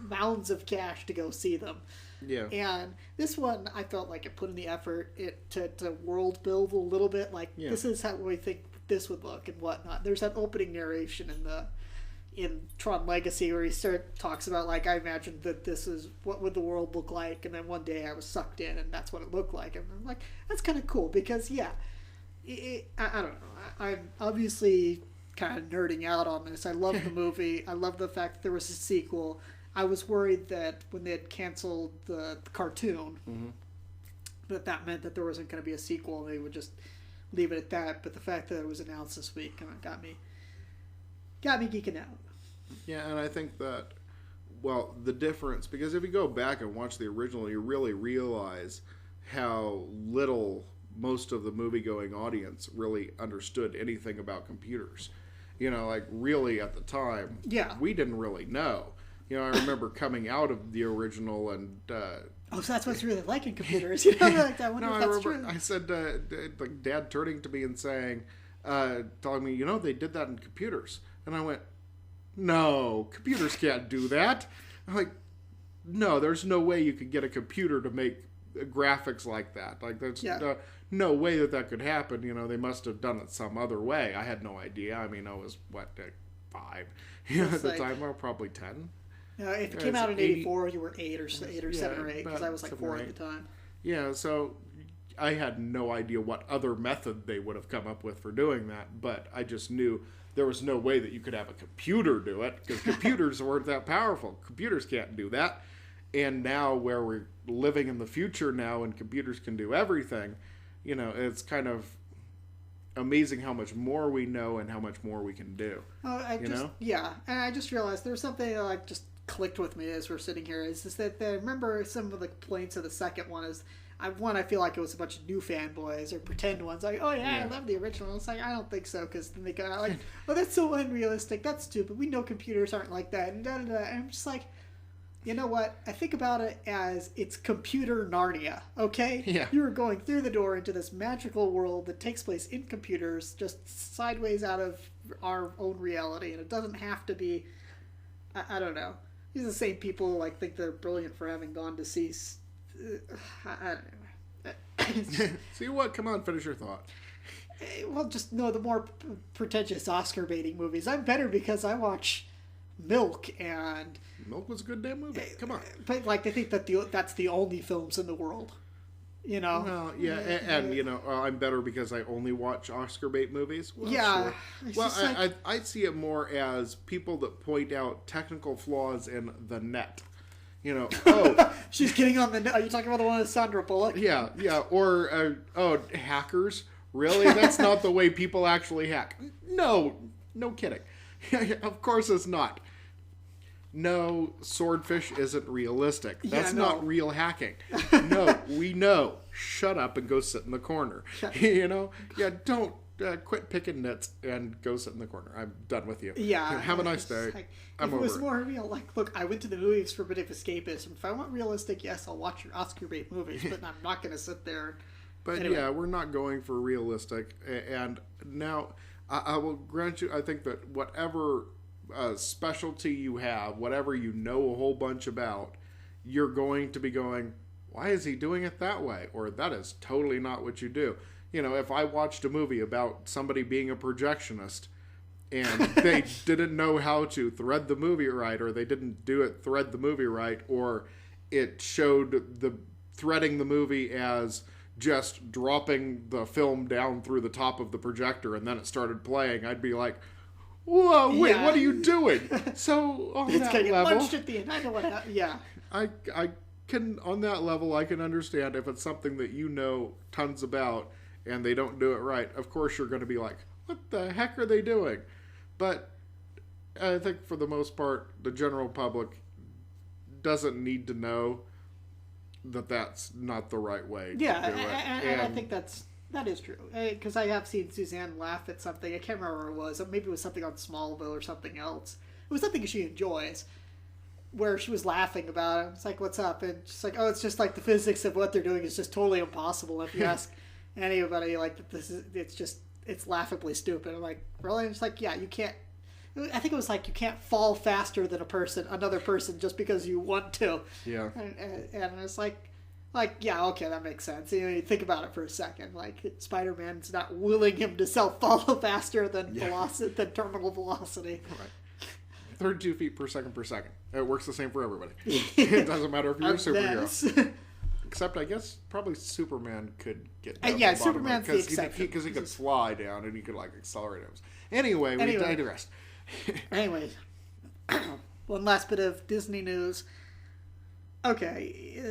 mounds of cash to go see them. Yeah. And this one, I felt like it put in the effort to world build a little bit. Like, this is how we think this would look and whatnot. There's that opening narration in Tron Legacy where he talks about, like, I imagined that this is what would the world look like, and then one day I was sucked in and that's what it looked like. And I'm like, that's kind of cool because, I don't know. I'm obviously kind of nerding out on this. I love the movie. I love the fact that there was a sequel. I was worried that when they had canceled the cartoon, that meant that there wasn't going to be a sequel and they would just leave it at that. But the fact that it was announced this week kind of got me geeking out. Yeah, and I think that, well, the difference, because if you go back and watch the original, you really realize how little most of the movie-going audience really understood anything about computers. You know, like, really at the time, we didn't really know. You know, I remember coming out of the original and... so that's what's really like in computers. You know, like, I wonder if that's true. I said, like, Dad turning to me and saying, telling me, you know, they did that in computers. And I went, no, computers can't do that. I'm like, no, there's no way you could get a computer to make graphics like that. Like, there's no way that could happen. You know, they must have done it some other way. I had no idea. I mean, I was, 5? You know, at the time, I was probably 10. If it came out in 84, you were 8 or 7 or 8, because I was like 4 at the time. Yeah, so I had no idea what other method they would have come up with for doing that, but I just knew there was no way that you could have a computer do it, because computers weren't that powerful. Computers can't do that. And now where we're living in the future now and computers can do everything, you know, it's kind of amazing how much more we know and how much more we can do. Yeah, and I just realized there was something that like just clicked with me as we're sitting here. Is that I remember some of the complaints of the second one is I feel like it was a bunch of new fanboys or pretend ones like, oh yeah, I love the original. It's like, I don't think so, because then they go like, oh, that's so unrealistic, that's stupid, we know computers aren't like that, and da da da. And I'm just like, you know what? I think about it as it's computer Narnia, okay? Yeah. You are going through the door into this magical world that takes place in computers, just sideways out of our own reality, and it doesn't have to be, I don't know. These are the same people who like think they're brilliant for having gone to see. I don't know. See what? Come on, finish your thought. Well, just no, the more pretentious Oscar baiting movies. I'm better because I watch Milk, and Milk was a good damn movie. Come on. But like they think that that's the only films in the world. You know? Well, yeah, and you know, I'm better because I only watch Oscar bait movies. Well, yeah. Sure. Well, I see it more as people that point out technical flaws in the net. You know, she's getting on the net. Are you talking about the one with Sandra Bullock? Yeah, or hackers. Really? That's not the way people actually hack. No kidding. Of course it's not. No, swordfish isn't realistic. That's not real hacking. No, we know. Shut up and go sit in the corner. You know? Yeah, don't quit picking nits and go sit in the corner. I'm done with you. Yeah. Have a nice day. Like, I'm over. If it was more real, like, look, I went to the movies for a bit of escapism. If I want realistic, yes, I'll watch your Oscar bait movies, but I'm not going to sit there and But anyway. yeah, we're not going for realistic. And now, I will grant you, I think that whatever specialty you have, whatever you know a whole bunch about, you're going to be going, why is he doing it that way? Or that is totally not what you do. You know, if I watched a movie about somebody being a projectionist and they didn't know how to thread the movie right, or they didn't thread the movie right, or it showed the threading the movie as just dropping the film down through the top of the projector and then it started playing, I'd be like, whoa, wait, what are you doing? So on It's that gonna get level, punched at the end. I know what happened. Yeah. I can, on that level, I can understand if it's something that you know tons about and they don't do it right. Of course, you're going to be like, what the heck are they doing? But I think for the most part, the general public doesn't need to know that that's not the right way to do it. And I think that is true. Because I have seen Suzanne laugh at something. I can't remember what it was. Maybe it was something on Smallville or something else. It was something she enjoys, where she was laughing about it. It's like, what's up? And she's like, oh, it's just like the physics of what they're doing is just totally impossible. If you ask anybody, like, it's laughably stupid. I'm like, really? And it's like, yeah, you can't. I think it was like you can't fall faster than another person, just because you want to. Yeah. And it's like, yeah, okay, that makes sense. You think about it for a second. Like, Spider-Man's not willing him to fall faster than than terminal velocity. Right. 32 feet per second. It works the same for everybody. It doesn't matter if you're a superhero. Except, I guess, probably Superman could get down yeah, to the bottom Superman's of it, the exception. Because he could fly down and he could, like, accelerate him. Anyway, we digress. Anyway, one last bit of Disney news. Okay,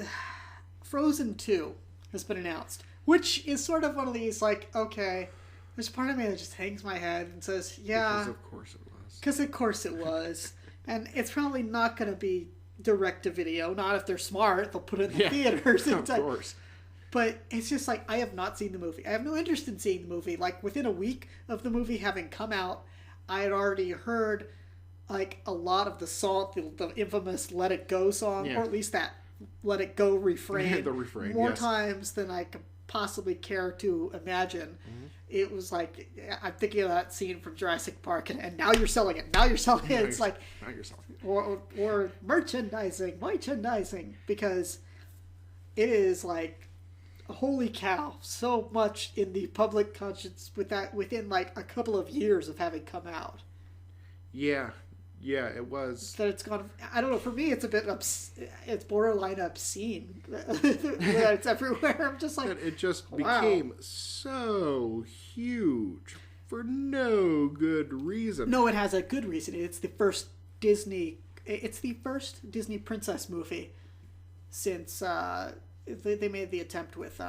Frozen 2 has been announced, which is sort of one of these, like, okay, there's a part of me that just hangs my head and says, yeah. Because of course it was. Because of course it was. And it's probably not going to be direct-to-video. Not if they're smart. They'll put it in the theaters. Of course. But it's just like, I have not seen the movie. I have no interest in seeing the movie. Like, within a week of the movie having come out, I had already heard, like, a lot of the song, the infamous Let It Go song, or at least that Let It Go refrain, the refrain, more times than I could possibly care to imagine. Mm-hmm. It was like, I'm thinking of that scene from Jurassic Park, and now you're selling it. Now you're selling it. It's like, now you're selling it. Or merchandising, because it is like, holy cow, so much in the public conscience within like a couple of years of having come out. Yeah, it was. That it's gone. I don't know. For me, it's a bit it's borderline obscene. It's everywhere. I'm just like, it just became so huge for no good reason. No, it has a good reason. It's the first Disney princess movie since they made the attempt with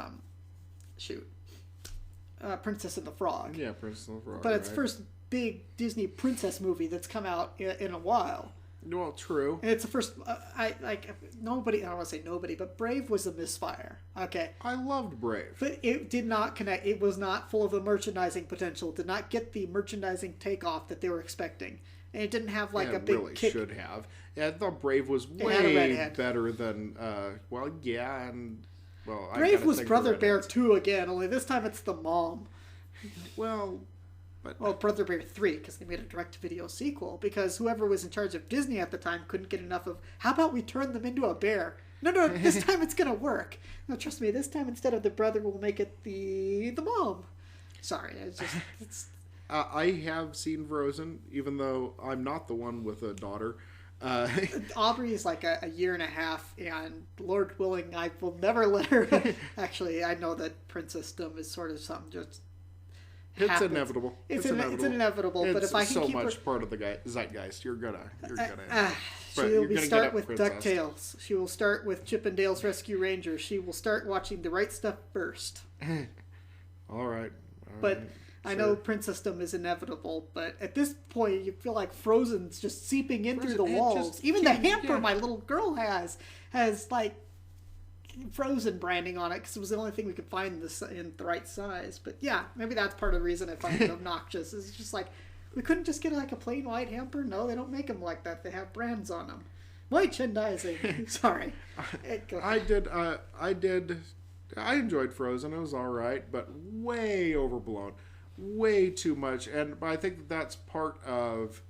Princess and the Frog. Yeah, Princess and the Frog. But it's the first big Disney princess movie that's come out in a while. Well, true. And it's the first. Nobody. I don't want to say nobody, but Brave was a misfire. Okay. I loved Brave, but it did not connect. It was not full of the merchandising potential. It did not get the merchandising takeoff that they were expecting, and it didn't have like a big. It really kick. Should have. Yeah, I thought Brave was way better than. Brave was Brother Bear 2 again. Only this time it's the mom. Well. Brother Bear 3, because they made a direct-to-video sequel, because whoever was in charge of Disney at the time couldn't get enough of, how about we turn them into a bear? No, this time it's going to work. No, trust me, this time instead of the brother, we'll make it the mom. Sorry, it's I have seen Frozen, even though I'm not the one with a daughter. Aubrey is like a year and a half, and Lord willing, I will never let her. Actually, I know that princessdom is sort of something just... It's happens. Inevitable. It's inevitable. But if I can so keep much her... part of the zeitgeist, you're gonna. She'll start with DuckTales. She will start with Chip and Dale's Rescue Rangers. She will start watching The Right Stuff first. All right. But I know princessdom is inevitable. But at this point, you feel like Frozen's just seeping in through the walls. Even the hamper my little girl has like Frozen branding on it, because it was the only thing we could find in the right size. But yeah, maybe that's part of the reason I find it obnoxious. It's just like, we couldn't just get like a plain white hamper. No, they don't make them like that. They have brands on them. Merchandising. Sorry. I did I enjoyed Frozen. It was all right, but way overblown, way too much. And I think that's part of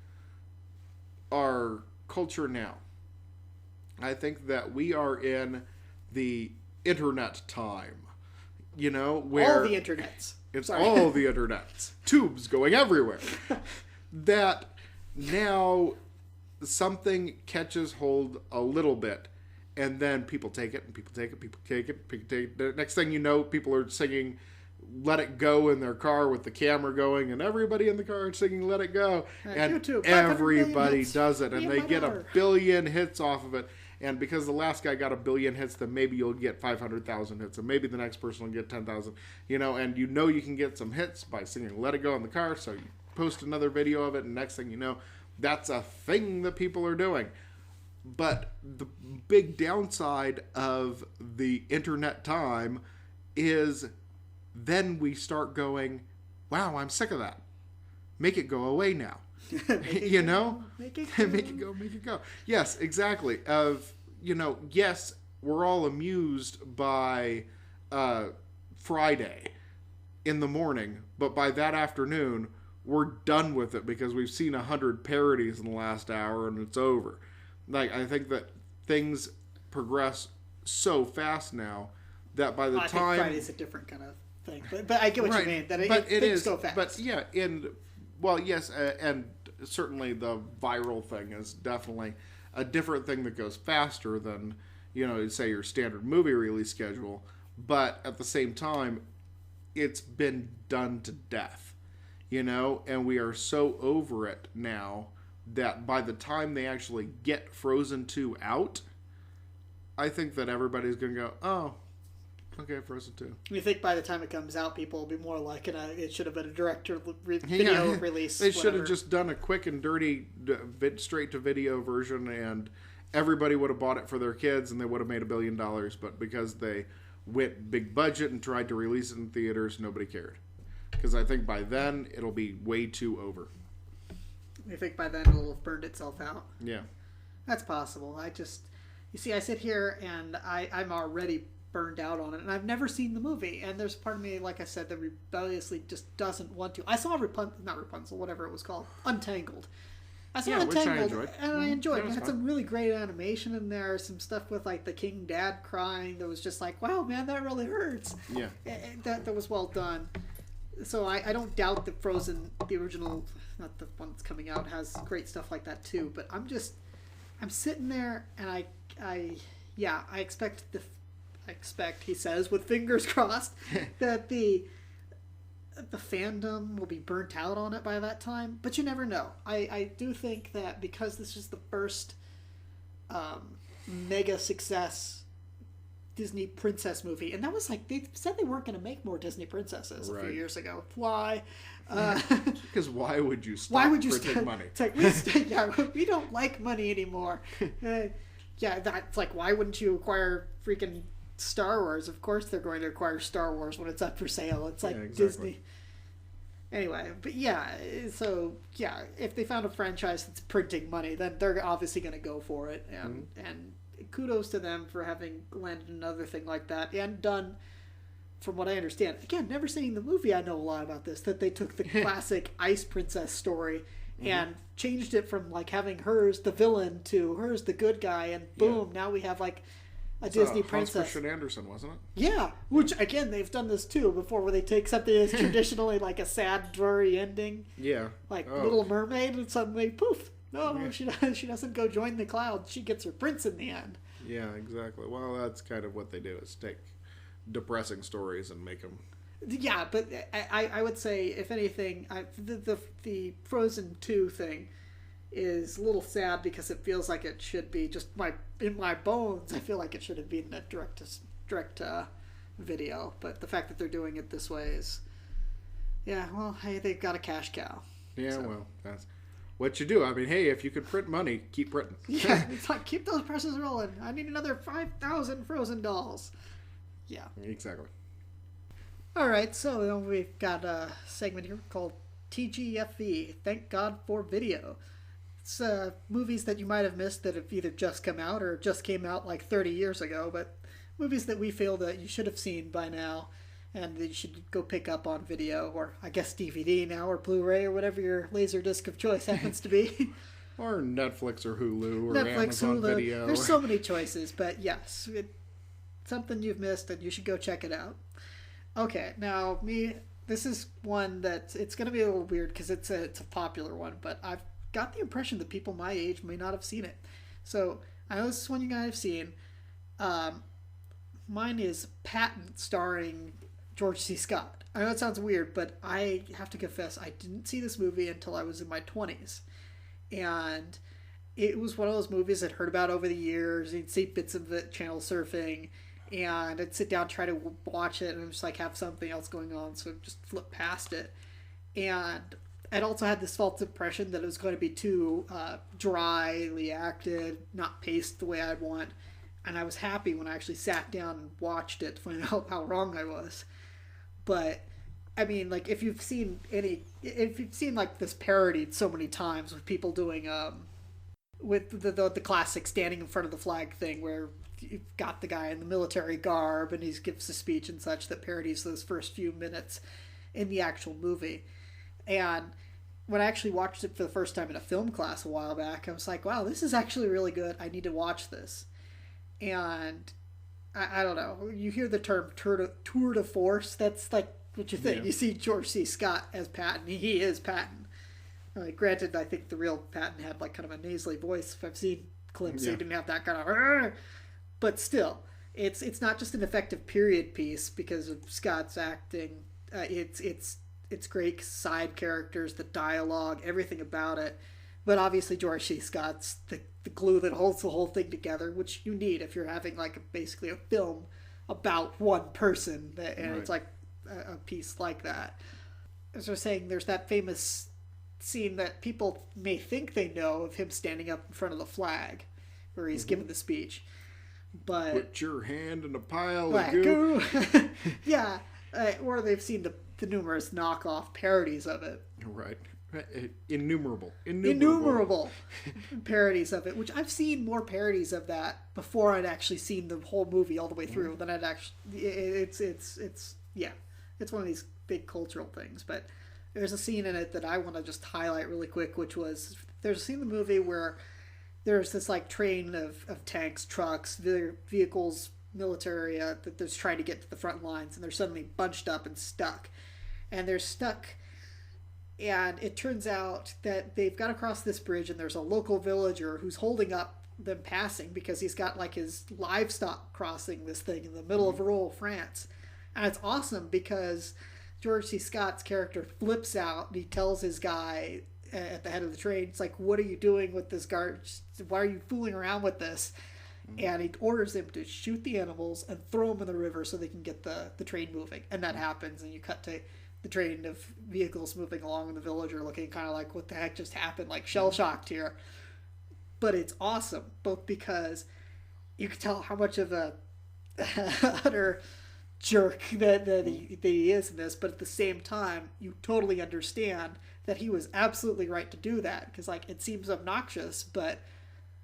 our culture now. I think that we are in the internet time, where all the internets. It's all the internets, tubes going everywhere. That now something catches hold a little bit, and then people take it, and people take it, people take it, people take it. The next thing you know, people are singing Let It Go in their car with the camera going, and everybody in the car is singing Let It Go. And YouTube, everybody does it, and they get daughter. 1 billion hits off of it. And because the last guy got 1 billion hits, then maybe you'll get 500,000 hits, and maybe the next person will get 10,000. And you can get some hits by singing Let It Go in the car, so you post another video of it, and next thing you know, that's a thing that people are doing. But the big downside of the internet time is then we start going, wow, I'm sick of that. Make it go away now. Make it go. Make it go. Yes, exactly. Yes, we're all amused by Friday in the morning, but by that afternoon, we're done with it because we've seen 100 parodies in the last hour and it's over. I think that things progress so fast now that by the time... I think Friday's a different kind of thing, but I get what you mean. Things go fast. But yeah, yes, and certainly the viral thing is definitely a different thing that goes faster than, say your standard movie release schedule. But at the same time, it's been done to death, and we are so over it now that by the time they actually get Frozen 2 out, I think that everybody's going to go, oh, okay, Frozen 2. You think by the time it comes out, people will be more like it should have been a director video release. They should have just done a quick and dirty straight-to-video version, and everybody would have bought it for their kids, and they would have made $1 billion. But because they went big budget and tried to release it in theaters, nobody cared. Because I think by then, it'll be way too over. You think by then it'll have burned itself out? Yeah. That's possible. I sit here, and I'm already burned out on it, and I've never seen the movie, and there's part of me, like I said, that rebelliously just doesn't want to. I saw not Rapunzel, whatever it was called, Untangled. I saw Untangled, and I enjoyed it. It had some really great animation in there, some stuff with like the king dad crying that was just like, wow, man, that really hurts. Yeah. That was well done. So I don't doubt that Frozen, the original, not the one that's coming out, has great stuff like that too, but I'm sitting there, and I expect, he says, with fingers crossed, that the fandom will be burnt out on it by that time. But you never know. I do think that because this is the first mega success Disney princess movie, and that was like, they said they weren't going to make more Disney princesses a few years ago. Why? Because why would you stop printing money? We don't like money anymore. That's like, why wouldn't you acquire freaking Star Wars? Of course they're going to acquire Star Wars when it's up for sale. It's like exactly. Disney. Anyway, but if they found a franchise that's printing money, then they're obviously going to go for it. And kudos to them for having landed another thing like that and done, from what I understand, again, never seeing the movie, I know a lot about this, that they took the classic Ice Princess story and changed it from like having hers the villain to hers the good guy, and boom, now we have like a Disney princess. Hans Christian Andersen, wasn't it? Yeah, which again, they've done this too before, where they take something that's traditionally like a sad, dreary ending. Yeah. Like Little Mermaid, and suddenly, poof. No, she doesn't go join the clouds. She gets her prince in the end. Yeah, exactly. Well, that's kind of what they do, is take depressing stories and make them... Yeah, but I would say, if anything, the Frozen 2 thing is a little sad because it feels like it should be just in my bones. I feel like it should have been a direct video, but the fact that they're doing it this way is, hey, they've got a cash cow. Yeah, so. Well, that's what you do. I mean, hey, if you could print money, keep printing. Yeah, it's like, keep those presses rolling. I need another 5,000 Frozen dolls. Yeah, exactly. All right, so we've got a segment here called TGFV, Thank God for Video. It's movies that you might have missed that have either just come out or just came out like 30 years ago, but movies that we feel that you should have seen by now and that you should go pick up on video, or I guess DVD now, or Blu-ray, or whatever your Laserdisc of choice happens to be. Or Netflix or Hulu or Netflix, Amazon Hulu. Video. There's so many choices, but yes, something you've missed and you should go check it out. Okay, now this is one that it's going to be a little weird because it's a popular one, but I've got the impression that people my age may not have seen it. So I know this is one you guys have seen. Mine is Patton, starring George C. Scott. I know it sounds weird, but I have to confess I didn't see this movie until I was in my 20s. And it was one of those movies I'd heard about over the years. You'd see bits of it channel surfing, and I'd sit down, try to watch it, and just like have something else going on, so I'd just flip past it. And I'd also had this false impression that it was going to be too dryly acted, not paced the way I'd want. And I was happy when I actually sat down and watched it to find out how wrong I was. But I mean, like, if you've seen like this parodied so many times with people doing with the classic standing in front of the flag thing, where you've got the guy in the military garb and he gives a speech and such that parodies those first few minutes in the actual movie. And when I actually watched it for the first time in a film class a while back, I was like, wow, this is actually really good. I need to watch this. And I don't know, you hear the term tour de force, that's like what you think. Yeah. You see George C. Scott as Patton. He is Patton. Granted, I think the real Patton had like kind of a nasally voice. If I've seen clips, he didn't have that kind of... But still, it's not just an effective period piece because of Scott's acting. It's great side characters, the dialogue, everything about it. But obviously George C. Scott's the glue that holds the whole thing together, which you need if you're having like basically a film about one person, and right. It's like a piece like that. As I was saying, there's that famous scene that people may think they know of him standing up in front of the flag where he's giving the speech. But put your hand in a pile of goo. Yeah, or they've seen the numerous knockoff parodies of it. Right. Innumerable parodies of it, which I've seen more parodies of that before I'd actually seen the whole movie all the way through than I'd actually. It's one of these big cultural things. But there's a scene in it that I want to just highlight really quick, which was there's a scene in the movie where there's this like train of tanks, trucks, vehicles, military that that's trying to get to the front lines, and they're suddenly bunched up and stuck, and they're stuck. And it turns out that they've got to cross this bridge, and there's a local villager who's holding up them passing because he's got like his livestock crossing this thing in the middle of rural France. And it's awesome because George C. Scott's character flips out and he tells his guy at the head of the train, it's like, what are you doing with this guard? Why are you fooling around with this? And he orders him to shoot the animals and throw them in the river so they can get the train moving. And that happens, and you cut to the train of vehicles moving along, and the villager looking kind of like, what the heck just happened, like shell-shocked here. But it's awesome, both because you can tell how much of a utter jerk that he is in this, but at the same time, you totally understand that he was absolutely right to do that, because like it seems obnoxious, but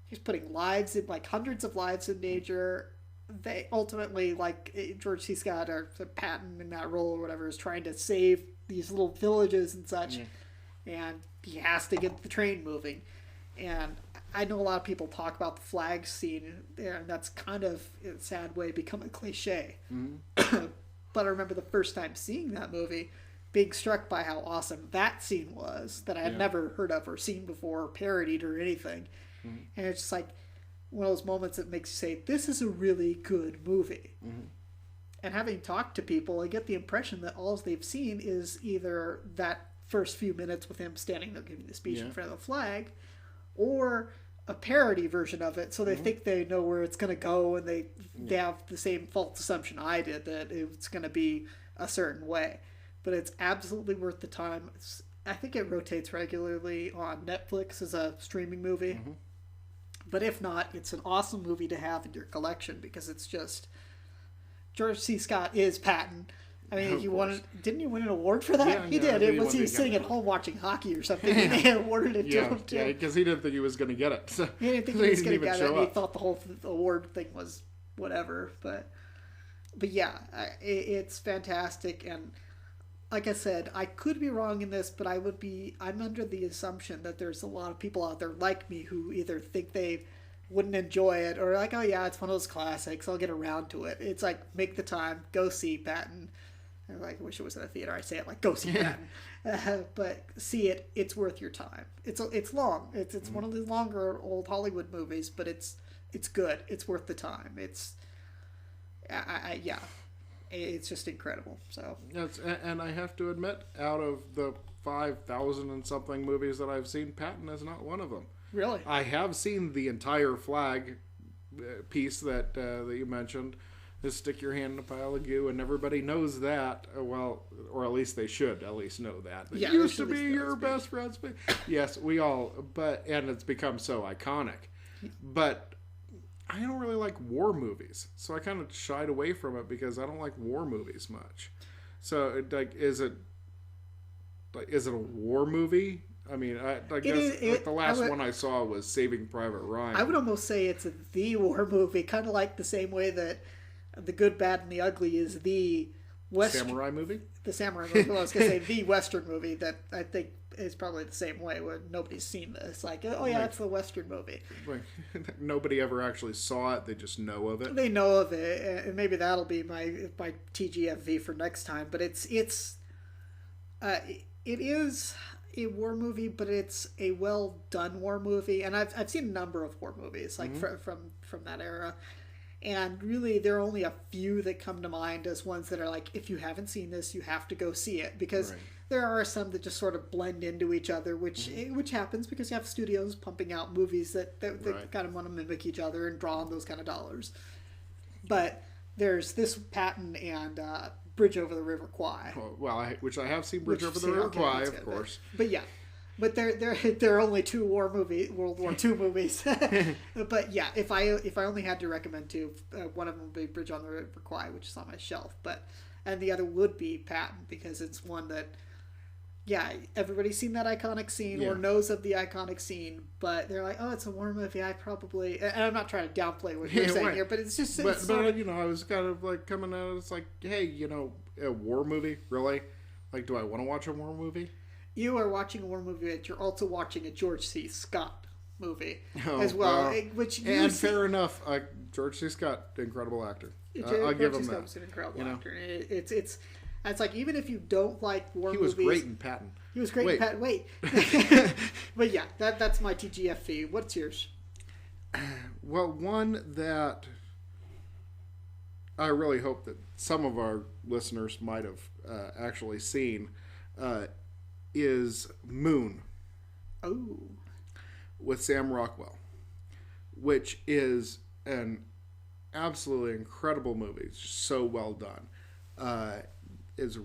he's putting lives in, like hundreds of lives in danger. They ultimately, like George C. Scott or Patton in that role or whatever, is trying to save these little villages and such, and he has to get the train moving. And I know a lot of people talk about the flag scene, and that's kind of, in a sad way, become a cliche. But I remember the first time seeing that movie, being struck by how awesome that scene was, that I had never heard of or seen before, or parodied or anything. And it's just like one of those moments that makes you say, this is a really good movie. And having talked to people, I get the impression that all they've seen is either that first few minutes with him standing there giving the speech in front of the flag, or a parody version of it, so they think they know where it's going to go, and they have the same false assumption I did, that it's going to be a certain way. But it's absolutely worth the time. I think it rotates regularly on Netflix as a streaming movie. But if not, it's an awesome movie to have in your collection, because it's just... George C. Scott is Patton. I mean, didn't you win an award for that? Yeah, he did. Was he sitting at home watching hockey or something? And they awarded it to him, too. Yeah, because he didn't think he was going to get it. So he didn't think he was going to get it. He thought the whole award thing was whatever. But but yeah, it's fantastic. And like I said, I could be wrong in this, but I'm under the assumption that there's a lot of people out there like me who either think they wouldn't enjoy it or like, oh yeah, it's one of those classics, I'll get around to it. It's like, make the time, go see Patton. I like, wish it was in a theater. I say it like, go see Patton. But see it, it's worth your time. It's long. It's one of the longer old Hollywood movies, but it's good. It's worth the time. Yeah. It's just incredible. So yes, and I have to admit, out of the 5,000 and something movies that I've seen, Patton is not one of them. Really, I have seen the entire flag piece that you mentioned. Is stick your hand in a pile of goo, and everybody knows that. Well, or at least they should at least know that. It used to be your best friend's. Yes, we all. And it's become so iconic. But I don't really like war movies, so I kind of shied away from it because I don't like war movies much. So, is it a war movie? I mean, I guess the last one I saw was Saving Private Ryan. I would almost say it's the war movie, kind of like the same way that The Good, Bad, and the Ugly is the samurai movie. The samurai movie. Well, I was going to say the Western movie that I think is probably the same way where nobody's seen this. Like, oh yeah, it's the Western movie. Right. Nobody ever actually saw it. They just know of it. They know of it, and maybe that'll be my TGFV for next time. But it is a war movie, but it's a well done war movie. And I've seen a number of war movies like from that era. And really, there are only a few that come to mind as ones that are like, if you haven't seen this, you have to go see it. Because there are some that just sort of blend into each other, which happens because you have studios pumping out movies that kind of want to mimic each other and draw on those kind of dollars. But there's this Patton and Bridge Over the River Kwai. Which I have seen Bridge Over the River Kwai, of course. But yeah. But there are only two World War II movies. But yeah, if I only had to recommend two, one of them would be Bridge on the River Kwai, which is on my shelf. And the other would be Patton, because it's one that, yeah, everybody's seen that iconic scene or knows of the iconic scene, but they're like, oh, it's a war movie. I probably, and I'm not trying to downplay what you're saying here, but it's just, but I was kind of like coming at it. It's like, hey, a war movie, really? Like, do I want to watch a war movie? You are watching a war movie, but you're also watching a George C. Scott movie as well. Fair enough. George C. Scott, incredible actor. I'll give him that. George C. Scott was an incredible actor. It's like, even if you don't like war movies... He was great in Patton. He was great in Patton. Wait. But yeah, that's my TGFV. What's yours? Well, one that I really hope that some of our listeners might have actually seen is Moon. Oh. With Sam Rockwell, which is an absolutely incredible movie. It's just so well done. It's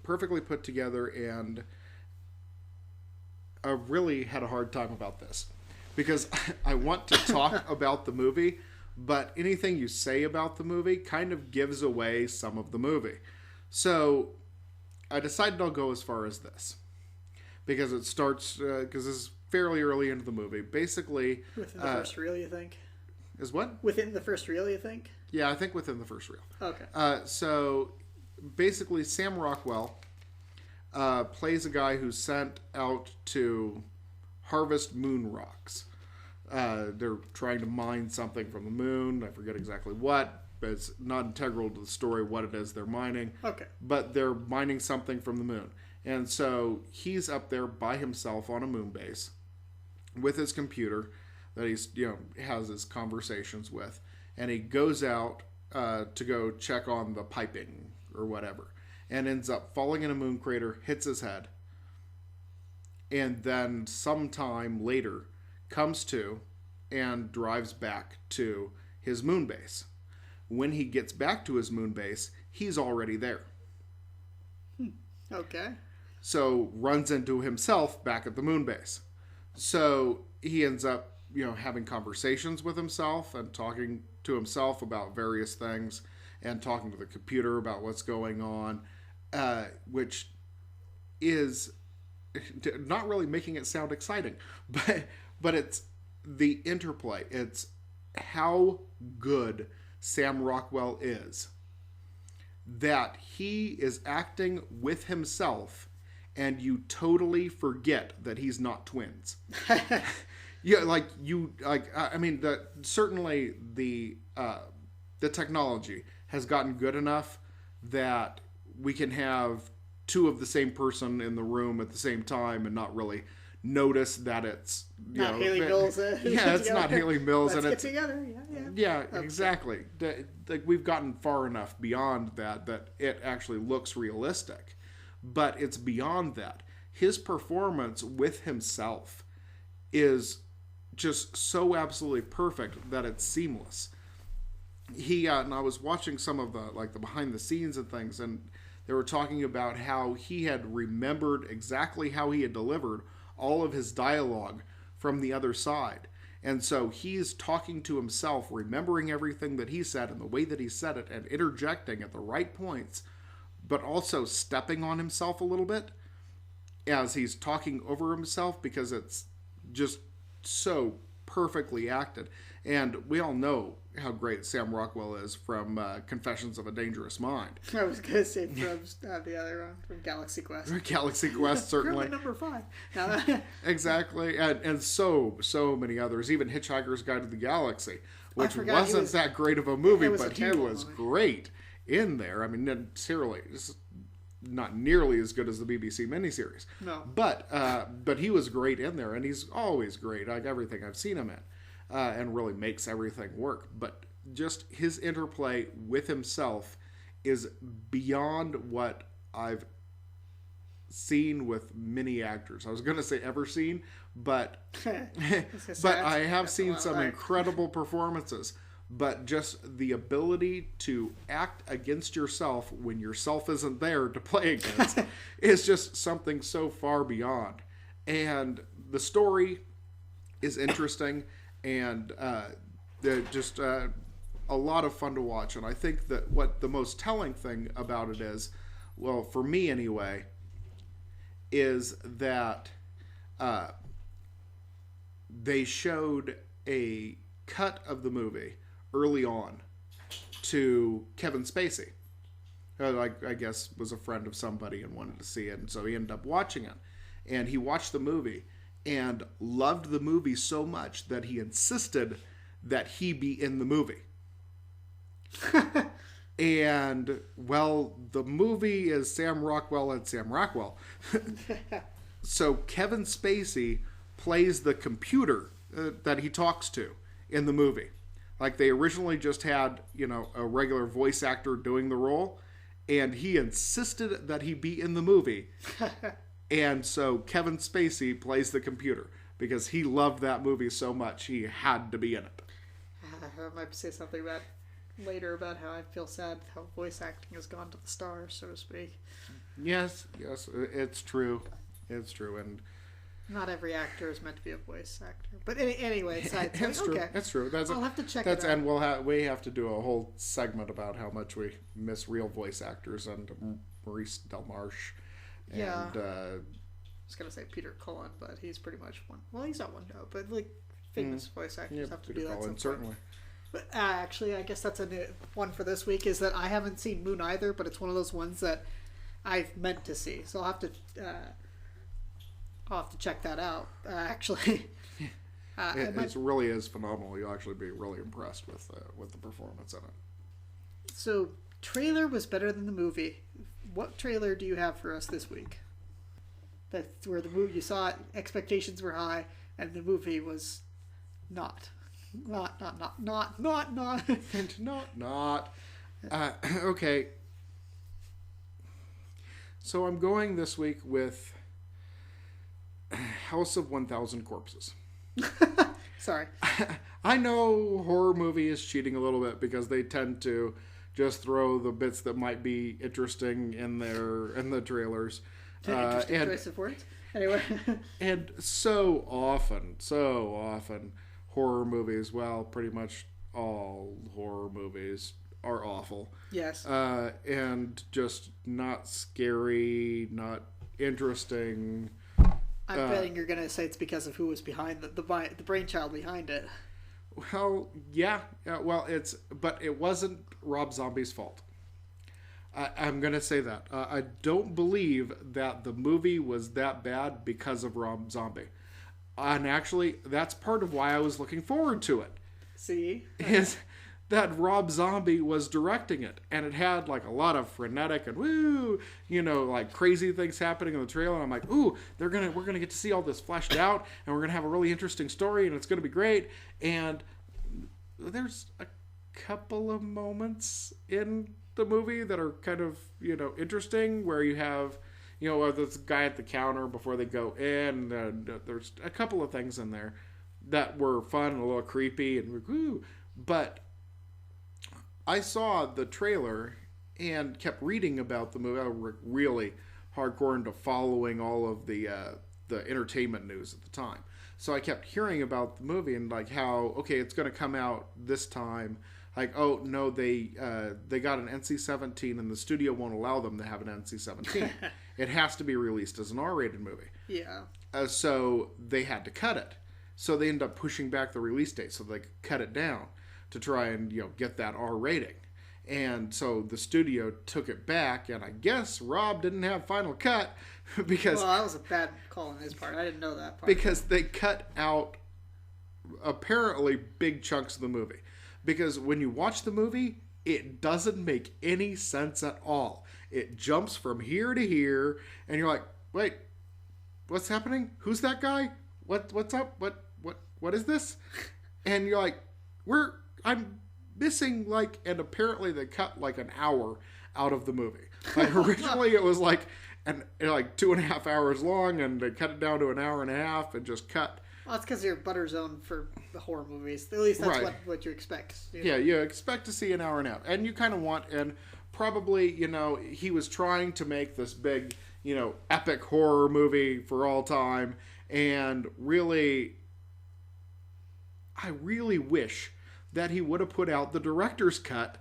perfectly put together, and I really had a hard time about this because I want to talk about the movie, but anything you say about the movie kind of gives away some of the movie. So I decided I'll go as far as this because it starts because this is fairly early into the movie. Basically, within the first reel, you think? Is what? Within the first reel, you think? Yeah, I think within the first reel. Okay. So basically, Sam Rockwell plays a guy who's sent out to harvest moon rocks. They're trying to mine something from the moon. I forget exactly what. But it's not integral to the story what it is they're mining. Okay. But they're mining something from the moon. And so he's up there by himself on a moon base with his computer that he's has his conversations with. And he goes out to go check on the piping or whatever. And ends up falling in a moon crater, hits his head. And then sometime later comes to and drives back to his moon base. When he gets back to his moon base, he's already there. Okay. So runs into himself back at the moon base. So he ends up, having conversations with himself and talking to himself about various things and talking to the computer about what's going on, which is not really making it sound exciting, but it's the interplay. It's how good Sam Rockwell is that he is acting with himself and you totally forget that he's not twins. Yeah, certainly the technology has gotten good enough that we can have two of the same person in the room at the same time and not really notice that it's not Haley Mills. Yeah, it's not Haley Mills. Let's and get together. Yeah, exactly. Like we've gotten far enough beyond that it actually looks realistic. But it's beyond that. His performance with himself is just so absolutely perfect that it's seamless. And I was watching some of the behind the scenes and things, and they were talking about how he had remembered exactly how he had delivered all of his dialogue from the other side. And so he's talking to himself, remembering everything that he said and the way that he said it, and interjecting at the right points, but also stepping on himself a little bit as he's talking over himself, because it's just so perfectly acted. And we all know how great Sam Rockwell is from Confessions of a Dangerous Mind. I was going to say from the other one, from Galaxy Quest. Galaxy Quest, certainly. Number 5. Exactly. And so many others. Even Hitchhiker's Guide to the Galaxy, which wasn't that great of a movie, but he was great in there. I mean, seriously, it's not nearly as good as the BBC miniseries. No. But he was great in there, and he's always great, like everything I've seen him in. And really makes everything work. But just his interplay with himself is beyond what I've seen with many actors. I was going to say ever seen, but I have seen some incredible performances. But just the ability to act against yourself when yourself isn't there to play against is just something so far beyond. And the story is interesting. And they're just a lot of fun to watch. And I think that what the most telling thing about it is, well, for me anyway, is that they showed a cut of the movie early on to Kevin Spacey. I guess was a friend of somebody and wanted to see it. And so he ended up watching it. And he watched the movie and loved the movie so much that he insisted that he be in the movie. And, well, the movie is Sam Rockwell and Sam Rockwell. So Kevin Spacey plays the computer that he talks to in the movie. Like, they originally just had, a regular voice actor doing the role, and he insisted that he be in the movie. And so Kevin Spacey plays the computer because he loved that movie so much he had to be in it. I might say something later about how I feel sad how voice acting has gone to the stars, so to speak. Yes, it's true. It's true, and not every actor is meant to be a voice actor. But anyway, it's true. Okay. It's true. I'll have to check it out. And we have to do a whole segment about how much we miss real voice actors and Maurice Delmarche. And, I was going to say Peter Cullen, but he's pretty much one. Well, he's not one note, but famous voice actors have to Peter do that. Cullen, certainly. But actually, I guess that's a new one for this week, is that I haven't seen Moon either, but it's one of those ones that I've meant to see. So I'll have to check that out, actually. It really is phenomenal. You'll actually be really impressed with the performance in it. So, trailer was better than the movie. What trailer do you have for us this week? That's where the movie you saw it, expectations were high, and the movie was not. Okay. So I'm going this week with House of 1,000 Corpses. Sorry. I know horror movie is cheating a little bit because they tend to just throw the bits that might be interesting in the trailers. Interesting choice of words. Anyway. And so often, horror movies, well, pretty much all horror movies are awful. Yes. And just not scary, not interesting. I'm betting you're going to say it's because of who was behind the brainchild behind it. Well, yeah. Well, but it wasn't Rob Zombie's fault. I'm going to say that. I don't believe that the movie was that bad because of Rob Zombie. And actually, that's part of why I was looking forward to it. See? Is that Rob Zombie was directing it. And it had like a lot of frenetic and woo, like crazy things happening in the trailer. And I'm like, ooh, we're going to get to see all this fleshed out. And we're going to have a really interesting story. And it's going to be great. And there's a couple of moments in the movie that are kind of, interesting, where you have, this guy at the counter before they go in. There's a couple of things in there that were fun and a little creepy and woo. But I saw the trailer and kept reading about the movie. I was really hardcore into following all of the entertainment news at the time. So I kept hearing about the movie and like how, okay, it's going to come out this time. Like, oh, no, they got an NC-17 and the studio won't allow them to have an NC-17. It has to be released as an R-rated movie. Yeah. So they had to cut it. So they ended up pushing back the release date so they could cut it down to try and, get that R rating. And so the studio took it back, and I guess Rob didn't have final cut because... Well, that was a bad call on his part. I didn't know that part. Because they cut out apparently big chunks of the movie. Because when you watch the movie, it doesn't make any sense at all. It jumps from here to here, and you're like, wait, what's happening? Who's that guy? What's up? What is this? And you're like, I'm missing and apparently they cut like an hour out of the movie. Like originally it was like 2.5 hours long, and they cut it down to an hour and a half and just cut. Well, that's because you're butter zone for the horror movies. At least that's what you expect. Yeah, you expect to see an hour and a half. And you kind of want, and probably, he was trying to make this big, epic horror movie for all time. And really, I really wish that he would have put out the director's cut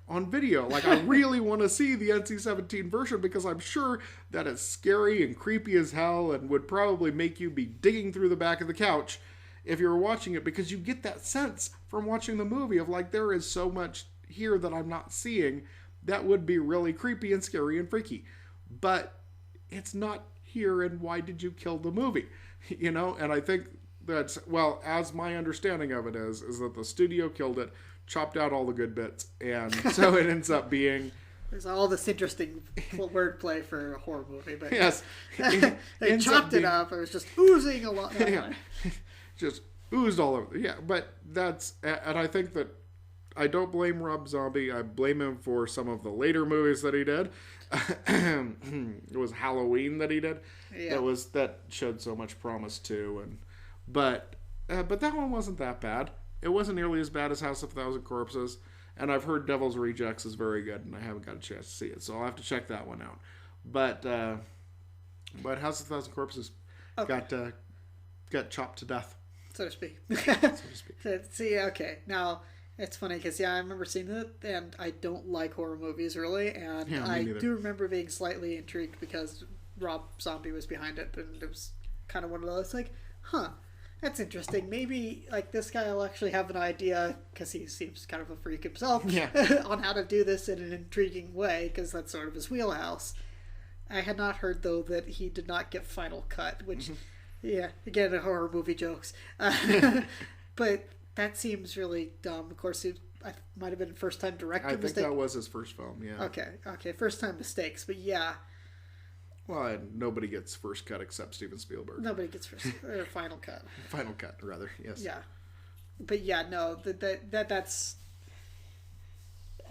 on video. Like, I really want to see the NC-17 version because I'm sure that it's scary and creepy as hell and would probably make you be digging through the back of the couch if you were watching it, because you get that sense from watching the movie of like, there is so much here that I'm not seeing that would be really creepy and scary and freaky. But it's not here, and why did you kill the movie? And I think that's, well, as my understanding of it is that the studio killed it, chopped out all the good bits, and so it ends up being... There's all this interesting wordplay for a horror movie, but yes, they chopped it up. It was just oozing a lot. Yeah, just oozed all over. Yeah, but that's, and I think that I don't blame Rob Zombie. I blame him for some of the later movies that he did. It was Halloween that he did. Yeah. That showed so much promise too, but that one wasn't that bad. It wasn't nearly as bad as House of 1,000 Corpses, and I've heard Devil's Rejects is very good, and I haven't got a chance to see it, so I'll have to check that one out. But House of 1,000 Corpses got chopped to death, so to speak. See, okay, now it's funny because I remember seeing it, and I don't like horror movies really, and I do remember being slightly intrigued because Rob Zombie was behind it, and it was kind of one of those like, that's interesting. Maybe this guy will actually have an idea, because he seems kind of a freak himself, on how to do this in an intriguing way, because that's sort of his wheelhouse. I had not heard, though, that he did not get final cut, which, again, horror movie jokes. But that seems really dumb. Of course, it might have been first-time director mistake. I think that was his first film, yeah. Okay, first-time mistakes, but yeah. Well, nobody gets first cut except Steven Spielberg. Nobody gets first or final cut. Final cut, rather. Yes. Yeah, but no, that's.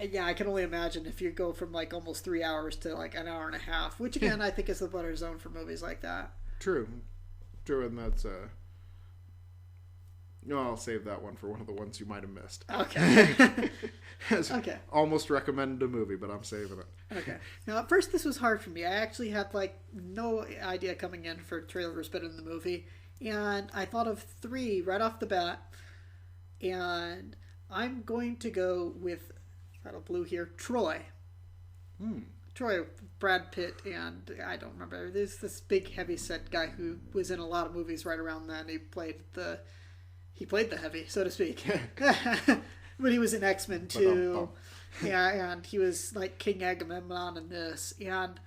Yeah, I can only imagine if you go from almost 3 hours to an hour and a half, which again I think is the butter zone for movies like that. True, and that's No, I'll save that one for one of the ones you might have missed. Okay. Okay. Almost recommended a movie, but I'm saving it. Okay. Now, at first, this was hard for me. I actually had no idea coming in for trailers better than the movie, and I thought of 3 right off the bat, and I'm going to go with title blue here, Troy. Troy, Brad Pitt, and I don't remember. There's this big heavyset guy who was in a lot of movies right around then. He played he played the Heavy, so to speak. But he was in X-Men too. Yeah, and he was like King Agamemnon in this. And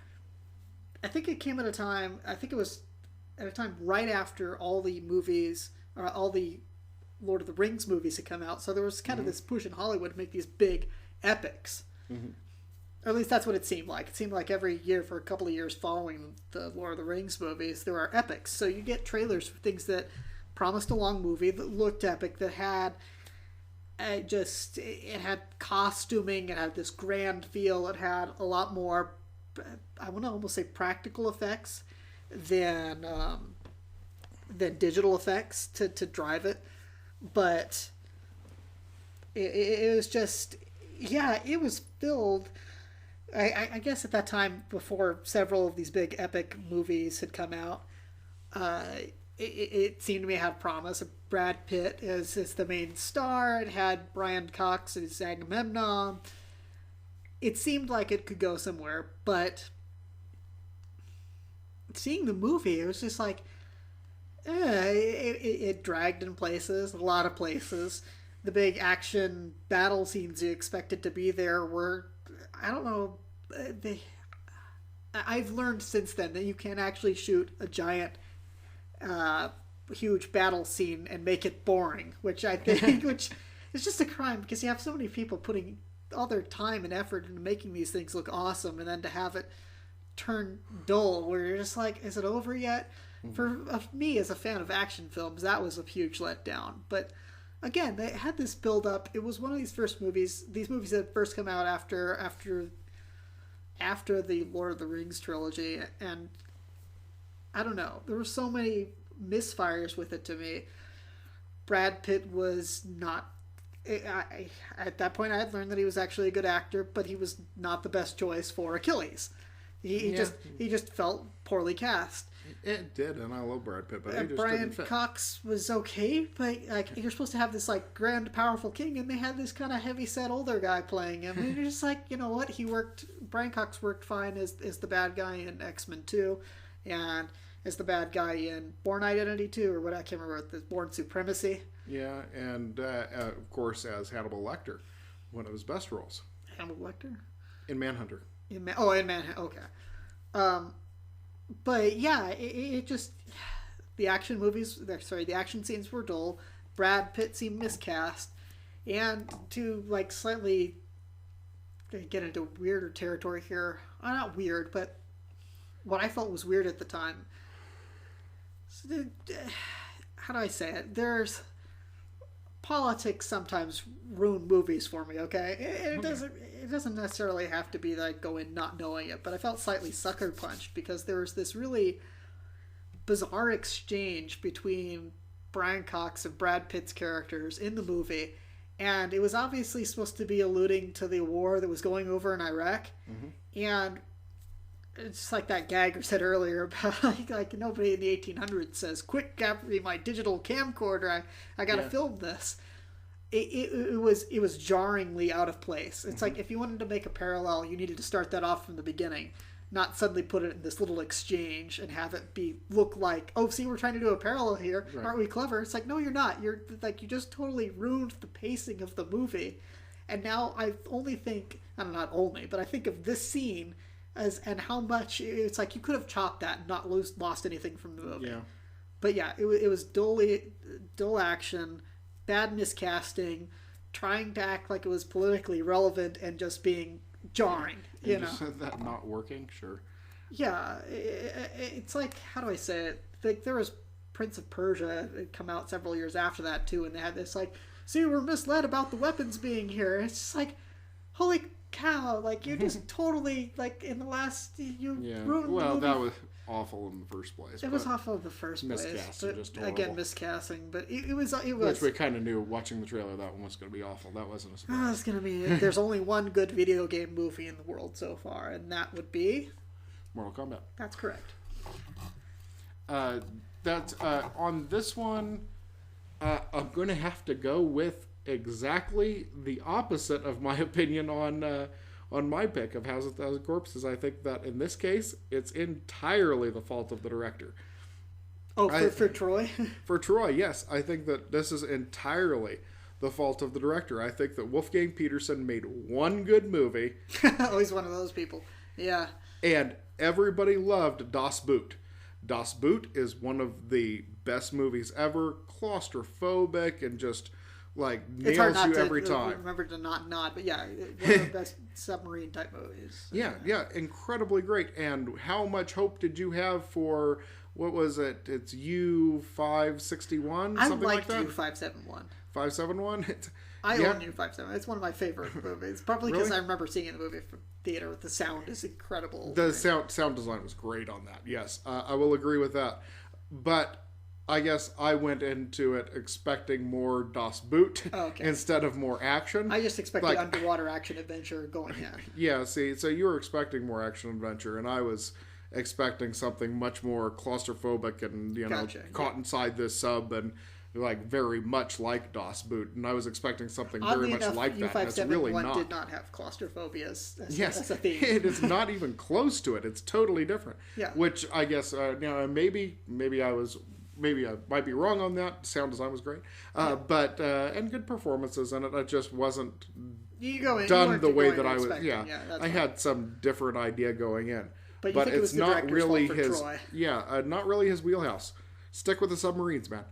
I think it came at a time, right after all the movies, or all the Lord of the Rings movies had come out. So there was kind of this push in Hollywood to make these big epics. Or at least that's what it seemed like. It seemed like every year for a couple of years following the Lord of the Rings movies, there are epics. So you get trailers for things that promised a long movie, that looked epic, that had it had costuming, it had this grand feel, it had a lot more, I want to almost say practical effects than digital effects to drive it. But it was just, yeah, it was filled. I guess at that time, before several of these big epic movies had come out, it seemed to me to have promise. Brad Pitt as the main star. It had Brian Cox as Agamemnon. It seemed like it could go somewhere, but seeing the movie, it was just like, it dragged in places, a lot of places. The big action battle scenes you expected to be there were, I don't know, I've learned since then that you can't actually shoot a giant, huge battle scene and make it boring, which I think, which is just a crime, because you have so many people putting all their time and effort into making these things look awesome, and then to have it turn dull, where you're just like, is it over yet? For me, as a fan of action films, that was a huge letdown. But again, they had this build up. It was one of these movies that first come out after the Lord of the Rings trilogy, and I don't know, there were so many misfires with it to me. Brad Pitt was not, at that point I had learned that he was actually a good actor, but he was not the best choice for Achilles. He just felt poorly cast. It did, and I love Brad Pitt, but he just Brian didn't fit. Cox was okay, but like, you're supposed to have this like grand, powerful king, and they had this kind of heavy-set older guy playing him. And you're just like, you know what? Brian Cox worked fine as the bad guy in X-Men 2, and as the bad guy in Bourne Identity 2, or what, I can't remember, the Bourne Supremacy. Yeah, and of course as Hannibal Lecter, one of his best roles. Hannibal Lecter? In Manhunter. In Manhunter, okay. But yeah, it just, the action scenes were dull. Brad Pitt seemed miscast, and to like slightly get into weirder territory here, not weird, but what I felt was weird at the time. How do I say it? There's politics sometimes ruin movies for me, okay? It doesn't necessarily have to be that I go in not knowing it, but I felt slightly sucker punched because there was this really bizarre exchange between Brian Cox and Brad Pitt's characters in the movie, and it was obviously supposed to be alluding to the war that was going over in Iraq, and it's like that gag I said earlier about like nobody in the 1800s says, "Quick, grab me my digital camcorder, I gotta film this." It was jarringly out of place. It's like if you wanted to make a parallel, you needed to start that off from the beginning, not suddenly put it in this little exchange and have it look like, oh, see, we're trying to do a parallel here. Right. Aren't we clever? It's like, no, you're not. You're like, you just totally ruined the pacing of the movie. And now I think of this scene and how much it's like you could have chopped that and not lost anything from the movie. Yeah. But yeah, it was dull action, bad miscasting, trying to act like it was politically relevant and just being jarring. And you just said that not working, sure. Yeah, it's like, how do I say it? Like there was Prince of Persia, it come out several years after that too, and they had this like, see, we're misled about the weapons being here. It's just like, holy cow! Like you just totally like in the last ruined the movie. That was awful in the first place. It was awful in the first place. Miscasting, just horrible. Again, miscasting, but it was. Which we kind of knew watching the trailer that one was going to be awful. That wasn't a surprise. It's going to be. There's only one good video game movie in the world so far, and that would be Mortal Kombat. That's correct. On this one, I'm going to have to go with exactly the opposite of my opinion on my pick of House of Thousand Corpses. I think that in this case, it's entirely the fault of the director. Oh, for Troy? For Troy, yes. I think that this is entirely the fault of the director. I think that Wolfgang Petersen made one good movie. Always one of those people. Yeah. And everybody loved Das Boot. Das Boot is one of the best movies ever. Claustrophobic and just like nails you every time. Remember to not nod, but yeah, one of the best submarine type movies. Yeah, incredibly great. And how much hope did you have for, what was it? It's U-561? Something like that? I liked U-571. 571? I own U-571. It's one of my favorite movies. Probably because I remember seeing the movie from theater. The sound is incredible. The sound design was great on that. Yes, I will agree with that. But I guess I went into it expecting more Das Boot instead of more action. I just expect the underwater action adventure going in. Yeah, see, so you were expecting more action adventure, and I was expecting something much more claustrophobic and, caught inside this sub and like very much like Das Boot. And I was expecting something very much like that. And it's really not. Did not have claustrophobia as yes, a theme. It is not even close to it. It's totally different. Yeah. Which I guess, maybe I might be wrong on that. Sound design was great. But and good performances in it. I just wasn't done the way that I was. Yeah, I had some different idea going in. But it's not really his. Troy. Yeah, not really his wheelhouse. Stick with the submarines, man.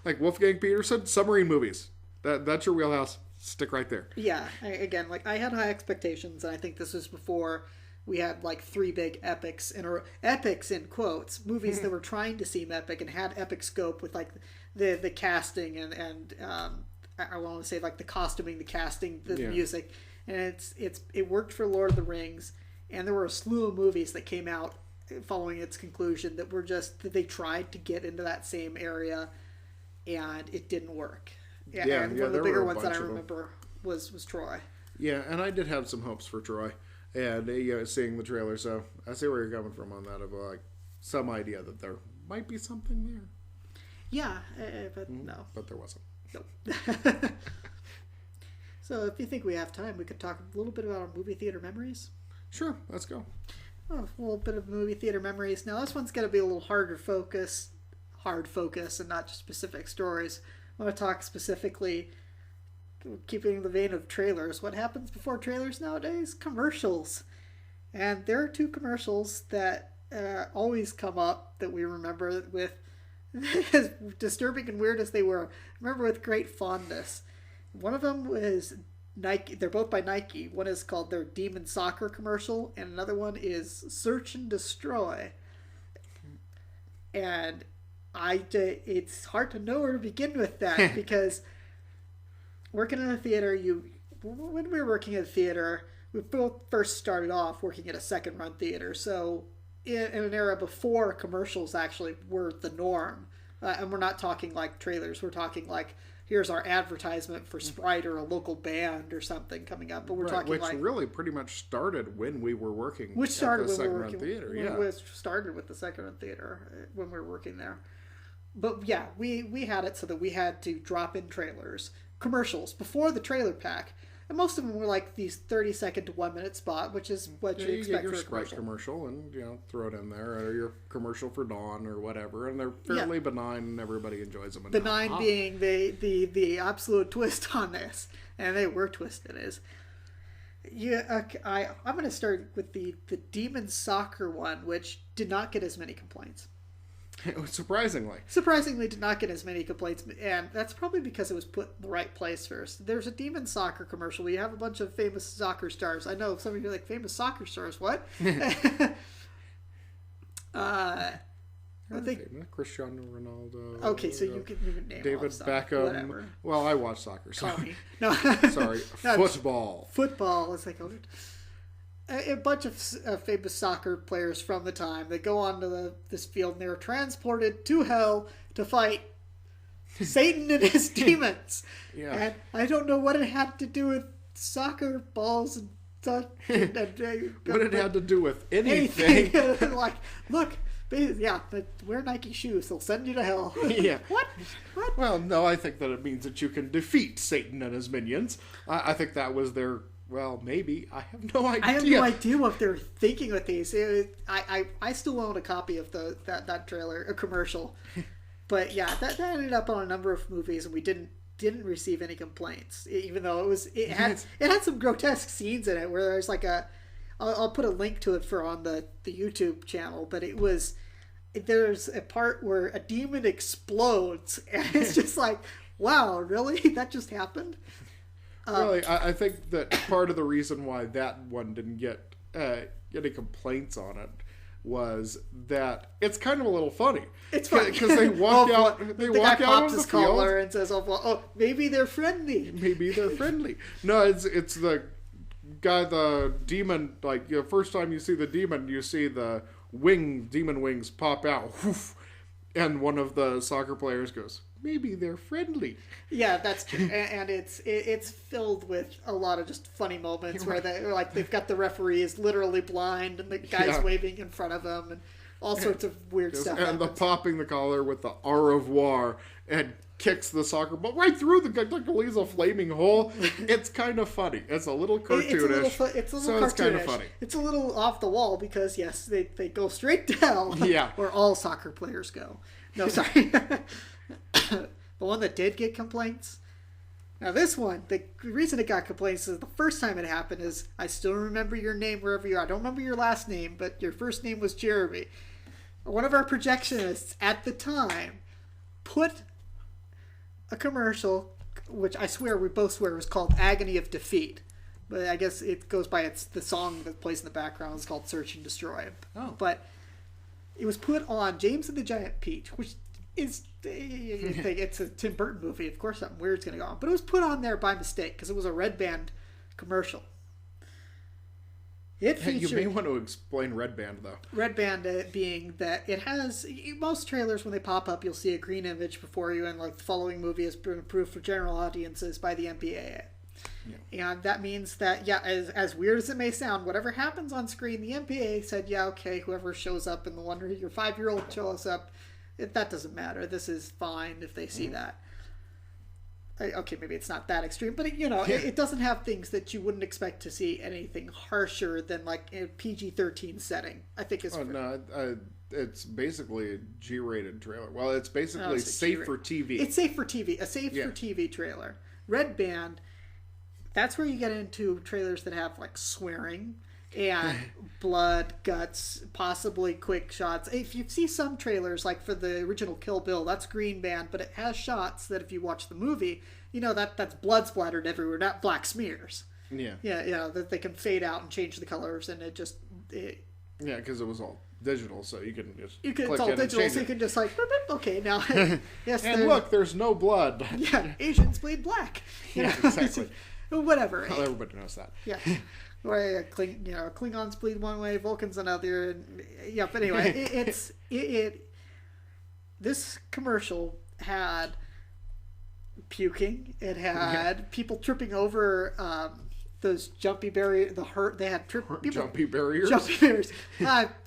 Like Wolfgang Petersen, submarine movies. That's your wheelhouse. Stick right there. Yeah. Again, I had high expectations, and I think this was before we had like three big epics in quotes, movies that were trying to seem epic and had epic scope with like the casting and I want to say like the costuming, the casting, the music, and it worked for Lord of the Rings, and there were a slew of movies that came out following its conclusion that were just that they tried to get into that same area, and it didn't work. And one of the bigger ones that I remember was Troy. Yeah, and I did have some hopes for Troy. And seeing the trailer, so I see where you're coming from on that, of like some idea that there might be something there. Yeah, but no. But there wasn't. Nope. So if you think we have time, we could talk a little bit about our movie theater memories. Sure, let's go. Oh, a little bit of movie theater memories. Now this one's going to be a little hard focus, and not just specific stories. I want to talk specifically, keeping the vein of trailers. What happens before trailers nowadays? Commercials. And there are two commercials that always come up that we remember with, as disturbing and weird as they were, remember with great fondness. One of them was Nike. They're both by Nike. One is called their Demon Soccer commercial, and another one is Search and Destroy. And it's hard to know where to begin with that because working in a theater, when we were working at a theater, we both first started off working at a second-run theater. So in an era before commercials actually were the norm, and we're not talking like trailers. We're talking like, here's our advertisement for Sprite or a local band or something coming up. But we're talking which really pretty much started when we were working at the second-run theater. We started with the second-run theater when we were working there. But yeah, we had it so that we had to drop in trailers, commercials before the trailer pack, and most of them were like these 30-second to 1-minute spot, which is what you expect for a Sprite commercial, and throw it in there, or your commercial for Dawn or whatever, and they're fairly benign, and everybody enjoys them. Benign being the absolute twist on this, and they were twisted is. Yeah, I'm going to start with the Demon Soccer one, which did not get as many complaints. Surprisingly did not get as many complaints, and that's probably because it was put in the right place first. There's a Demon Soccer commercial where you have a bunch of famous soccer stars. I know some of you are like, famous soccer stars, what? I think Cristiano Ronaldo. Okay, so you can name David Beckham. Whatever. Well, I watch soccer. Sorry. No. Sorry. Football. Football is like a bunch of famous soccer players from the time. They go onto this field and they're transported to hell to fight Satan and his demons. Yeah. And I don't know what it had to do with soccer balls and such. What it had to do with anything. Like, look, wear Nike shoes. They'll send you to hell. Yeah. What? Well, no, I think that it means that you can defeat Satan and his minions. I think that was their well, maybe. I have no idea. I have no idea what they're thinking with these. I still own a copy of that trailer, a commercial. But yeah, that ended up on a number of movies, and we didn't receive any complaints, even though it had some grotesque scenes in it where there's like I'll put a link to it on the YouTube channel, but there's a part where a demon explodes, and it's just like, wow, really? That just happened? Really, I think that part of the reason why that one didn't get any complaints on it was that it's kind of a little funny. It's funny because they walk out. They walk out of the his collar and says, "Oh, maybe they're friendly." Maybe they're friendly. No, it's the guy, the demon. Like, first time you see the demon, you see the demon wings pop out, whoof, and one of the soccer players goes, maybe they're friendly. Yeah, that's true, and it's filled with a lot of just funny moments where they've got the referee is literally blind and the guy's waving in front of him and all sorts of weird stuff. And the popping the collar with the au revoir and kicks the soccer ball right through the guy like leaves a flaming hole. It's kind of funny. It's a little cartoonish. It's a little cartoonish. It's kind of funny. It's a little off the wall because yes, they go straight down. Yeah, where all soccer players go. No, sorry. The one that did get complaints. Now this one, the reason it got complaints is the first time it happened is, I still remember your name wherever you are. I don't remember your last name, but your first name was Jeremy. One of our projectionists at the time put a commercial, which I swear we both swear was called Agony of Defeat. But I guess it goes by the song that plays in the background is called Search and Destroy. Oh. But it was put on James and the Giant Peach, which is it's a Tim Burton movie. Of course something weird's going to go on. But it was put on there by mistake because it was a Red Band commercial. It featured, you may want to explain Red Band, though. Red Band being that it has, most trailers when they pop up, you'll see a green image before you, and like the following movie has been approved for general audiences by the MPAA. Yeah. And that means that, yeah, as weird as it may sound, whatever happens on screen, the MPAA said, yeah, okay, whoever shows up in the one, your 5-year-old shows up, that doesn't matter. This is fine if they see that. Okay, maybe it's not that extreme, but it doesn't have things that you wouldn't expect to see anything harsher than like a PG-13 setting. I think it's. It's basically a G-rated trailer. Well, it's basically safe for TV. It's safe for TV. A safe for TV trailer. Red Band. That's where you get into trailers that have like swearing and blood, guts, possibly quick shots. If you see some trailers, like for the original Kill Bill, that's Green Band, but it has shots that if you watch the movie, that's blood splattered everywhere, not black smears. Yeah. Yeah, that they can fade out and change the colors, and yeah, because it was all digital, so you can just it's all digital, so you can just like, boop, boop, okay, now, yes. And look, there's no blood. Yeah, Asians bleed black. Yeah, exactly. Whatever. Well, everybody knows that. Yeah. Where Klingons bleed one way, Vulcans another, and but anyway, this commercial had puking. It had people tripping over those jumpy barriers. They had jumpy barriers. Jumpy barriers.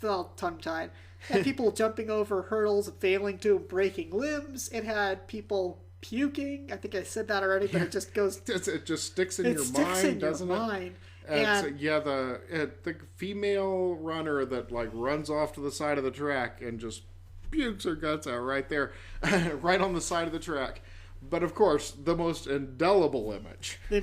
All tongue tied. It had people jumping over hurdles and failing to, breaking limbs. It had people puking. I think I said that already, but it just goes. It just sticks in your mind, doesn't it? And the female runner that like runs off to the side of the track and just pukes her guts out right there, right on the side of the track. But of course, the most indelible image, the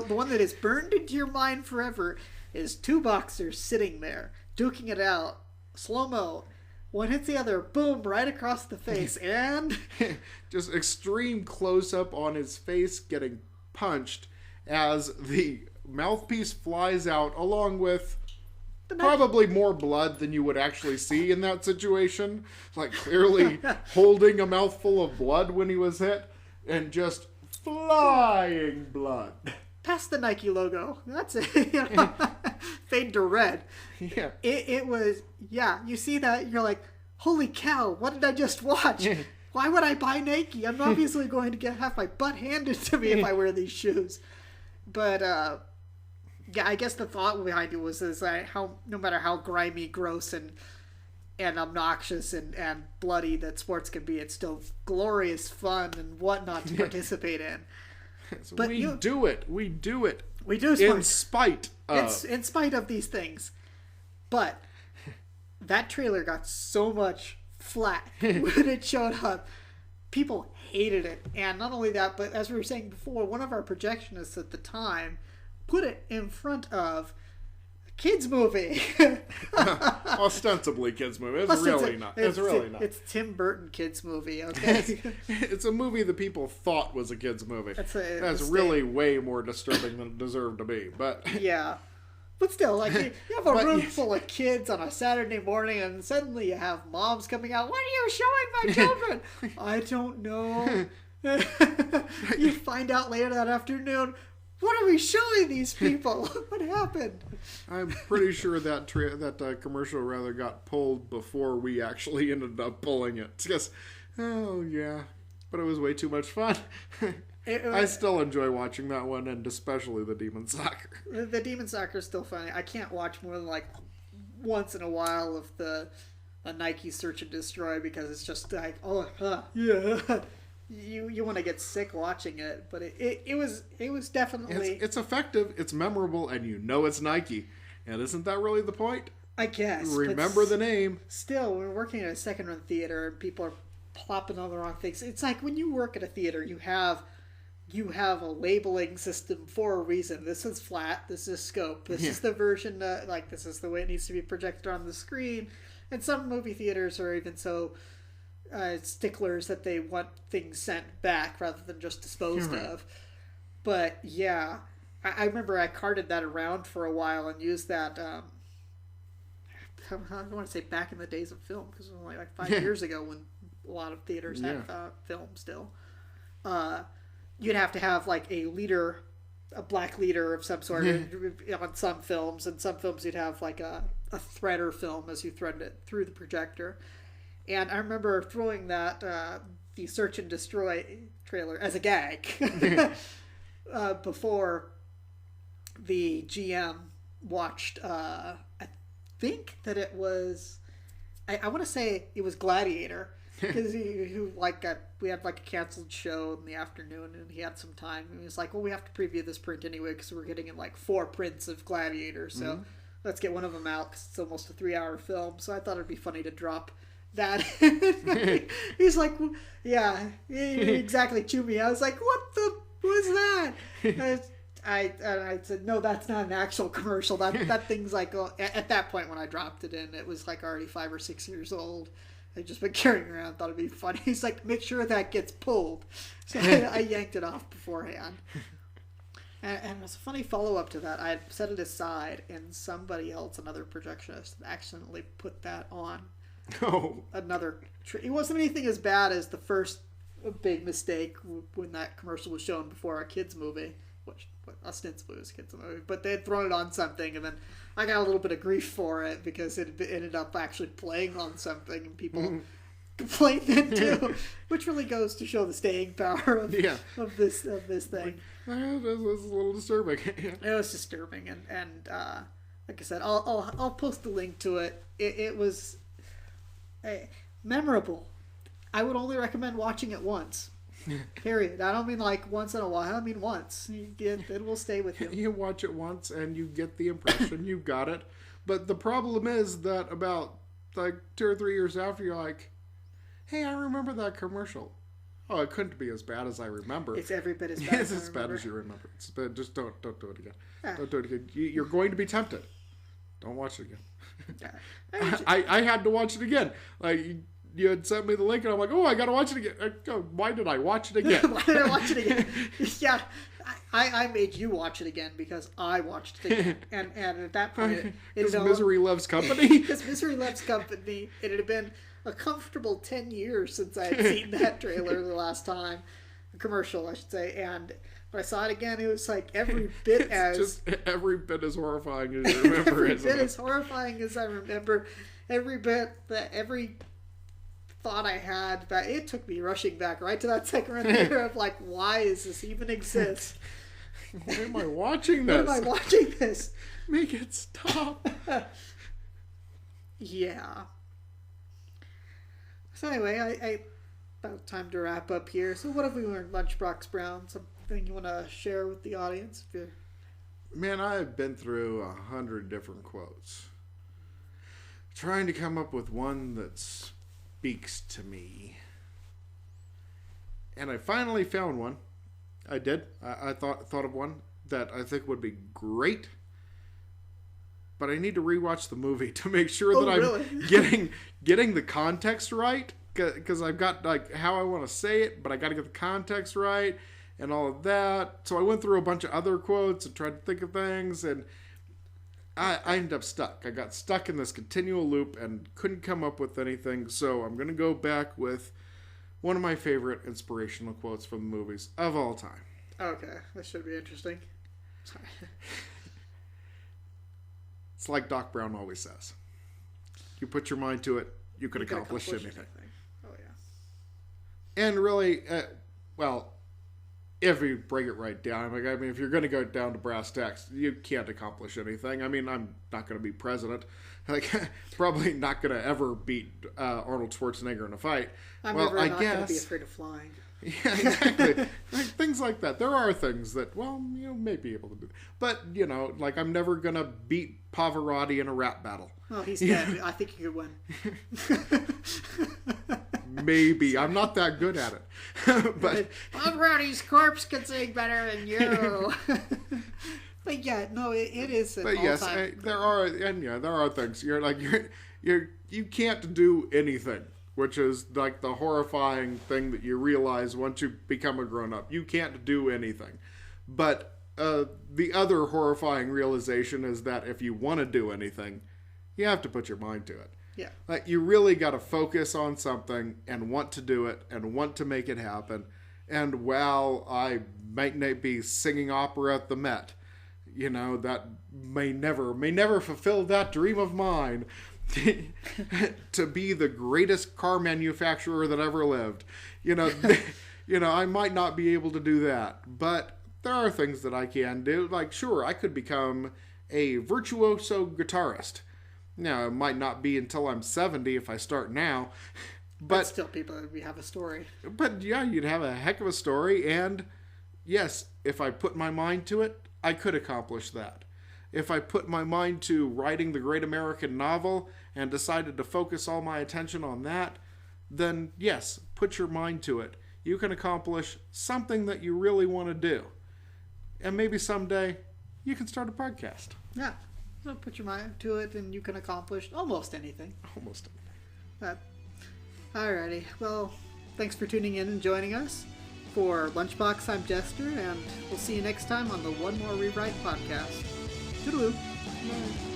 one that is burned into your mind forever, is two boxers sitting there duking it out, slow mo. One hits the other, boom, right across the face, and just extreme close up on his face getting punched as the mouthpiece flies out, along with probably more blood than you would actually see in that situation. Like clearly holding a mouthful of blood when he was hit, and just flying blood. Past the Nike logo. That's it. Fade to red. Yeah. It was, you see that, you're like, holy cow, what did I just watch? Why would I buy Nike? I'm obviously going to have my butt handed to me if I wear these shoes. But, I guess the thought behind it was how no matter how grimy, gross, and obnoxious and bloody that sports can be, it's still glorious fun and whatnot to participate in. So but we do it. We do in spite of these things. But that trailer got so much flack when it showed up. People hated it. And not only that, but as we were saying before, one of our projectionists at the time put it in front of a kids' movie. Ostensibly kids' movie. It's really not. It's Tim Burton kids' movie, okay? It's a movie that people thought was a kids' movie. That's really way more disturbing than it deserved to be. But yeah. But still, like, you have a room full of kids on a Saturday morning, and suddenly you have moms coming out, "What are you showing my children?" "I don't know." You find out later that afternoon, "What are we showing these people? What happened?" I'm pretty sure that commercial rather got pulled before we actually ended up pulling it. Because, oh yeah, but it was way too much fun. I still enjoy watching that one, and especially the Demon Soccer. The Demon Soccer is still funny. I can't watch more than like once in a while of the Nike Search and Destroy, because it's just like, yeah. You want to get sick watching it, but it was definitely it's effective, it's memorable, and you know it's Nike. And isn't that really the point? I guess. Remember the name. Still, we're working at a second-run theater, and people are plopping on the wrong things. It's like when you work at a theater, you have a labeling system for a reason. This is flat. This is scope. This is the version that, this is the way it needs to be projected on the screen. And some movie theaters are even so sticklers that they want things sent back rather than just disposed of. But yeah, I remember I carted that around for a while and used that. I don't want to say back in the days of film, because it was only like 5 years ago when a lot of theaters had film still. You'd have to have like a black leader of some sort on some films, and some films you'd have like a threader film as you threaded it through the projector. And I remember throwing that the Search and Destroy trailer as a gag before the GM watched. I think that it was. I want to say it was Gladiator. Because we had like a canceled show in the afternoon, and he had some time, and he was like, "Well, we have to preview this print anyway because we're getting in like 4 prints of Gladiator, so let's get one of them out because it's almost a 3-hour film." So I thought it'd be funny to drop that. He's like, "Yeah, exactly, Chewy." I was like, "What was that?" I said, "No, that's not an actual commercial. That thing's like," at that point when I dropped it in, it was like already 5 or 6 years old. I'd just been carrying around, thought it'd be funny. He's like, "Make sure that gets pulled." So I yanked it off beforehand. And as a funny follow-up to that, I had set it aside, and somebody else, another projectionist, accidentally put that on. Oh. It wasn't anything as bad as the first big mistake when that commercial was shown before a kids' movie, which ostensibly was a kids' movie, but they had thrown it on something, and then I got a little bit of grief for it because it ended up actually playing on something, and people complained then too, which really goes to show the staying power of this thing. It was a little disturbing. It was disturbing, and like I said, I'll post the link to it. It was memorable. I would only recommend watching it once. Period. I don't mean like once in a while. I mean once. It will stay with you. You watch it once and you get the impression you got it. But the problem is that about like 2 or 3 years after, you're like, "Hey, I remember that commercial. Oh, it couldn't be as bad as I remember." It's every bit as bad. It's as bad as you remember. It's bad. Just don't do it again. Don't do it again. You're going to be tempted. Don't watch it again. I had to watch it again. Like, you had sent me the link, and I'm like, "Oh, I gotta watch it again." Why did I watch it again? Why did I watch it again? Yeah, I made you watch it again because I watched it again. And at that point, because Misery Loves Company. Because Misery Loves Company. It had been a comfortable 10 years since I had seen that trailer the last time, a commercial, I should say. And when I saw it again, it was like every bit as horrifying as you remember. Every bit as horrifying as I remember. Every thought I had, that it took me rushing back right to that second run theater of like, why does this even exist? Why am I watching this? Why am I watching this? Make it stop. Yeah. So anyway, I about time to wrap up here. So what have we learned, Lunchbox Brown? Something you want to share with the audience? Man, I've been through 100 different quotes, trying to come up with one that speaks to me. And I finally found one. I did. I thought of one that I think would be great. But I need to rewatch the movie to make sure that I'm getting the context right. Because I've got like how I want to say it, but I got to get the context right and all of that. So I went through a bunch of other quotes and tried to think of things, and I ended up stuck. I got stuck in this continual loop and couldn't come up with anything. So I'm going to go back with one of my favorite inspirational quotes from the movies of all time. Okay, this should be interesting. Sorry. It's like Doc Brown always says. You put your mind to it, you can accomplish anything. Oh, yeah. And really, well, if you break it right down, like, I mean, if you're going to go down to brass tacks, you can't accomplish anything. I mean, I'm not going to be president. Like, probably not going to ever beat Arnold Schwarzenegger in a fight. I'm never not going to be afraid of flying. Yeah, exactly. Like, things like that. There are things that, well, you know, may be able to do. But, you know, like, I'm never going to beat Pavarotti in a rap battle. Oh, he's dead. I think you could win. Maybe. I'm not that good at it. But Pavarotti's corpse can sing better than you. But yeah, no, it is an all-time. But yes, there are things. You can't do anything. Which is like the horrifying thing that you realize once you become a grown-up. You can't do anything. But the other horrifying realization is that if you want to do anything, you have to put your mind to it. Yeah. Like, you really got to focus on something and want to do it and want to make it happen. And while I might not be singing opera at the Met, you know, that may never fulfill that dream of mine. To be the greatest car manufacturer that ever lived, you know, I might not be able to do that, but there are things that I can do. Like, sure, I could become a virtuoso guitarist. Now, it might not be until I'm 70 if I start now, but still, we have a story. But yeah, you'd have a heck of a story, and yes, if I put my mind to it, I could accomplish that. If I put my mind to writing the great American novel and decided to focus all my attention on that, then yes, put your mind to it. You can accomplish something that you really want to do. And maybe someday you can start a podcast. Yeah. So put your mind to it and you can accomplish almost anything. Almost anything. Alrighty. Well, thanks for tuning in and joining us. For Lunchbox, I'm Jester, and we'll see you next time on the One More Rewrite podcast. Toodaloo. Bye.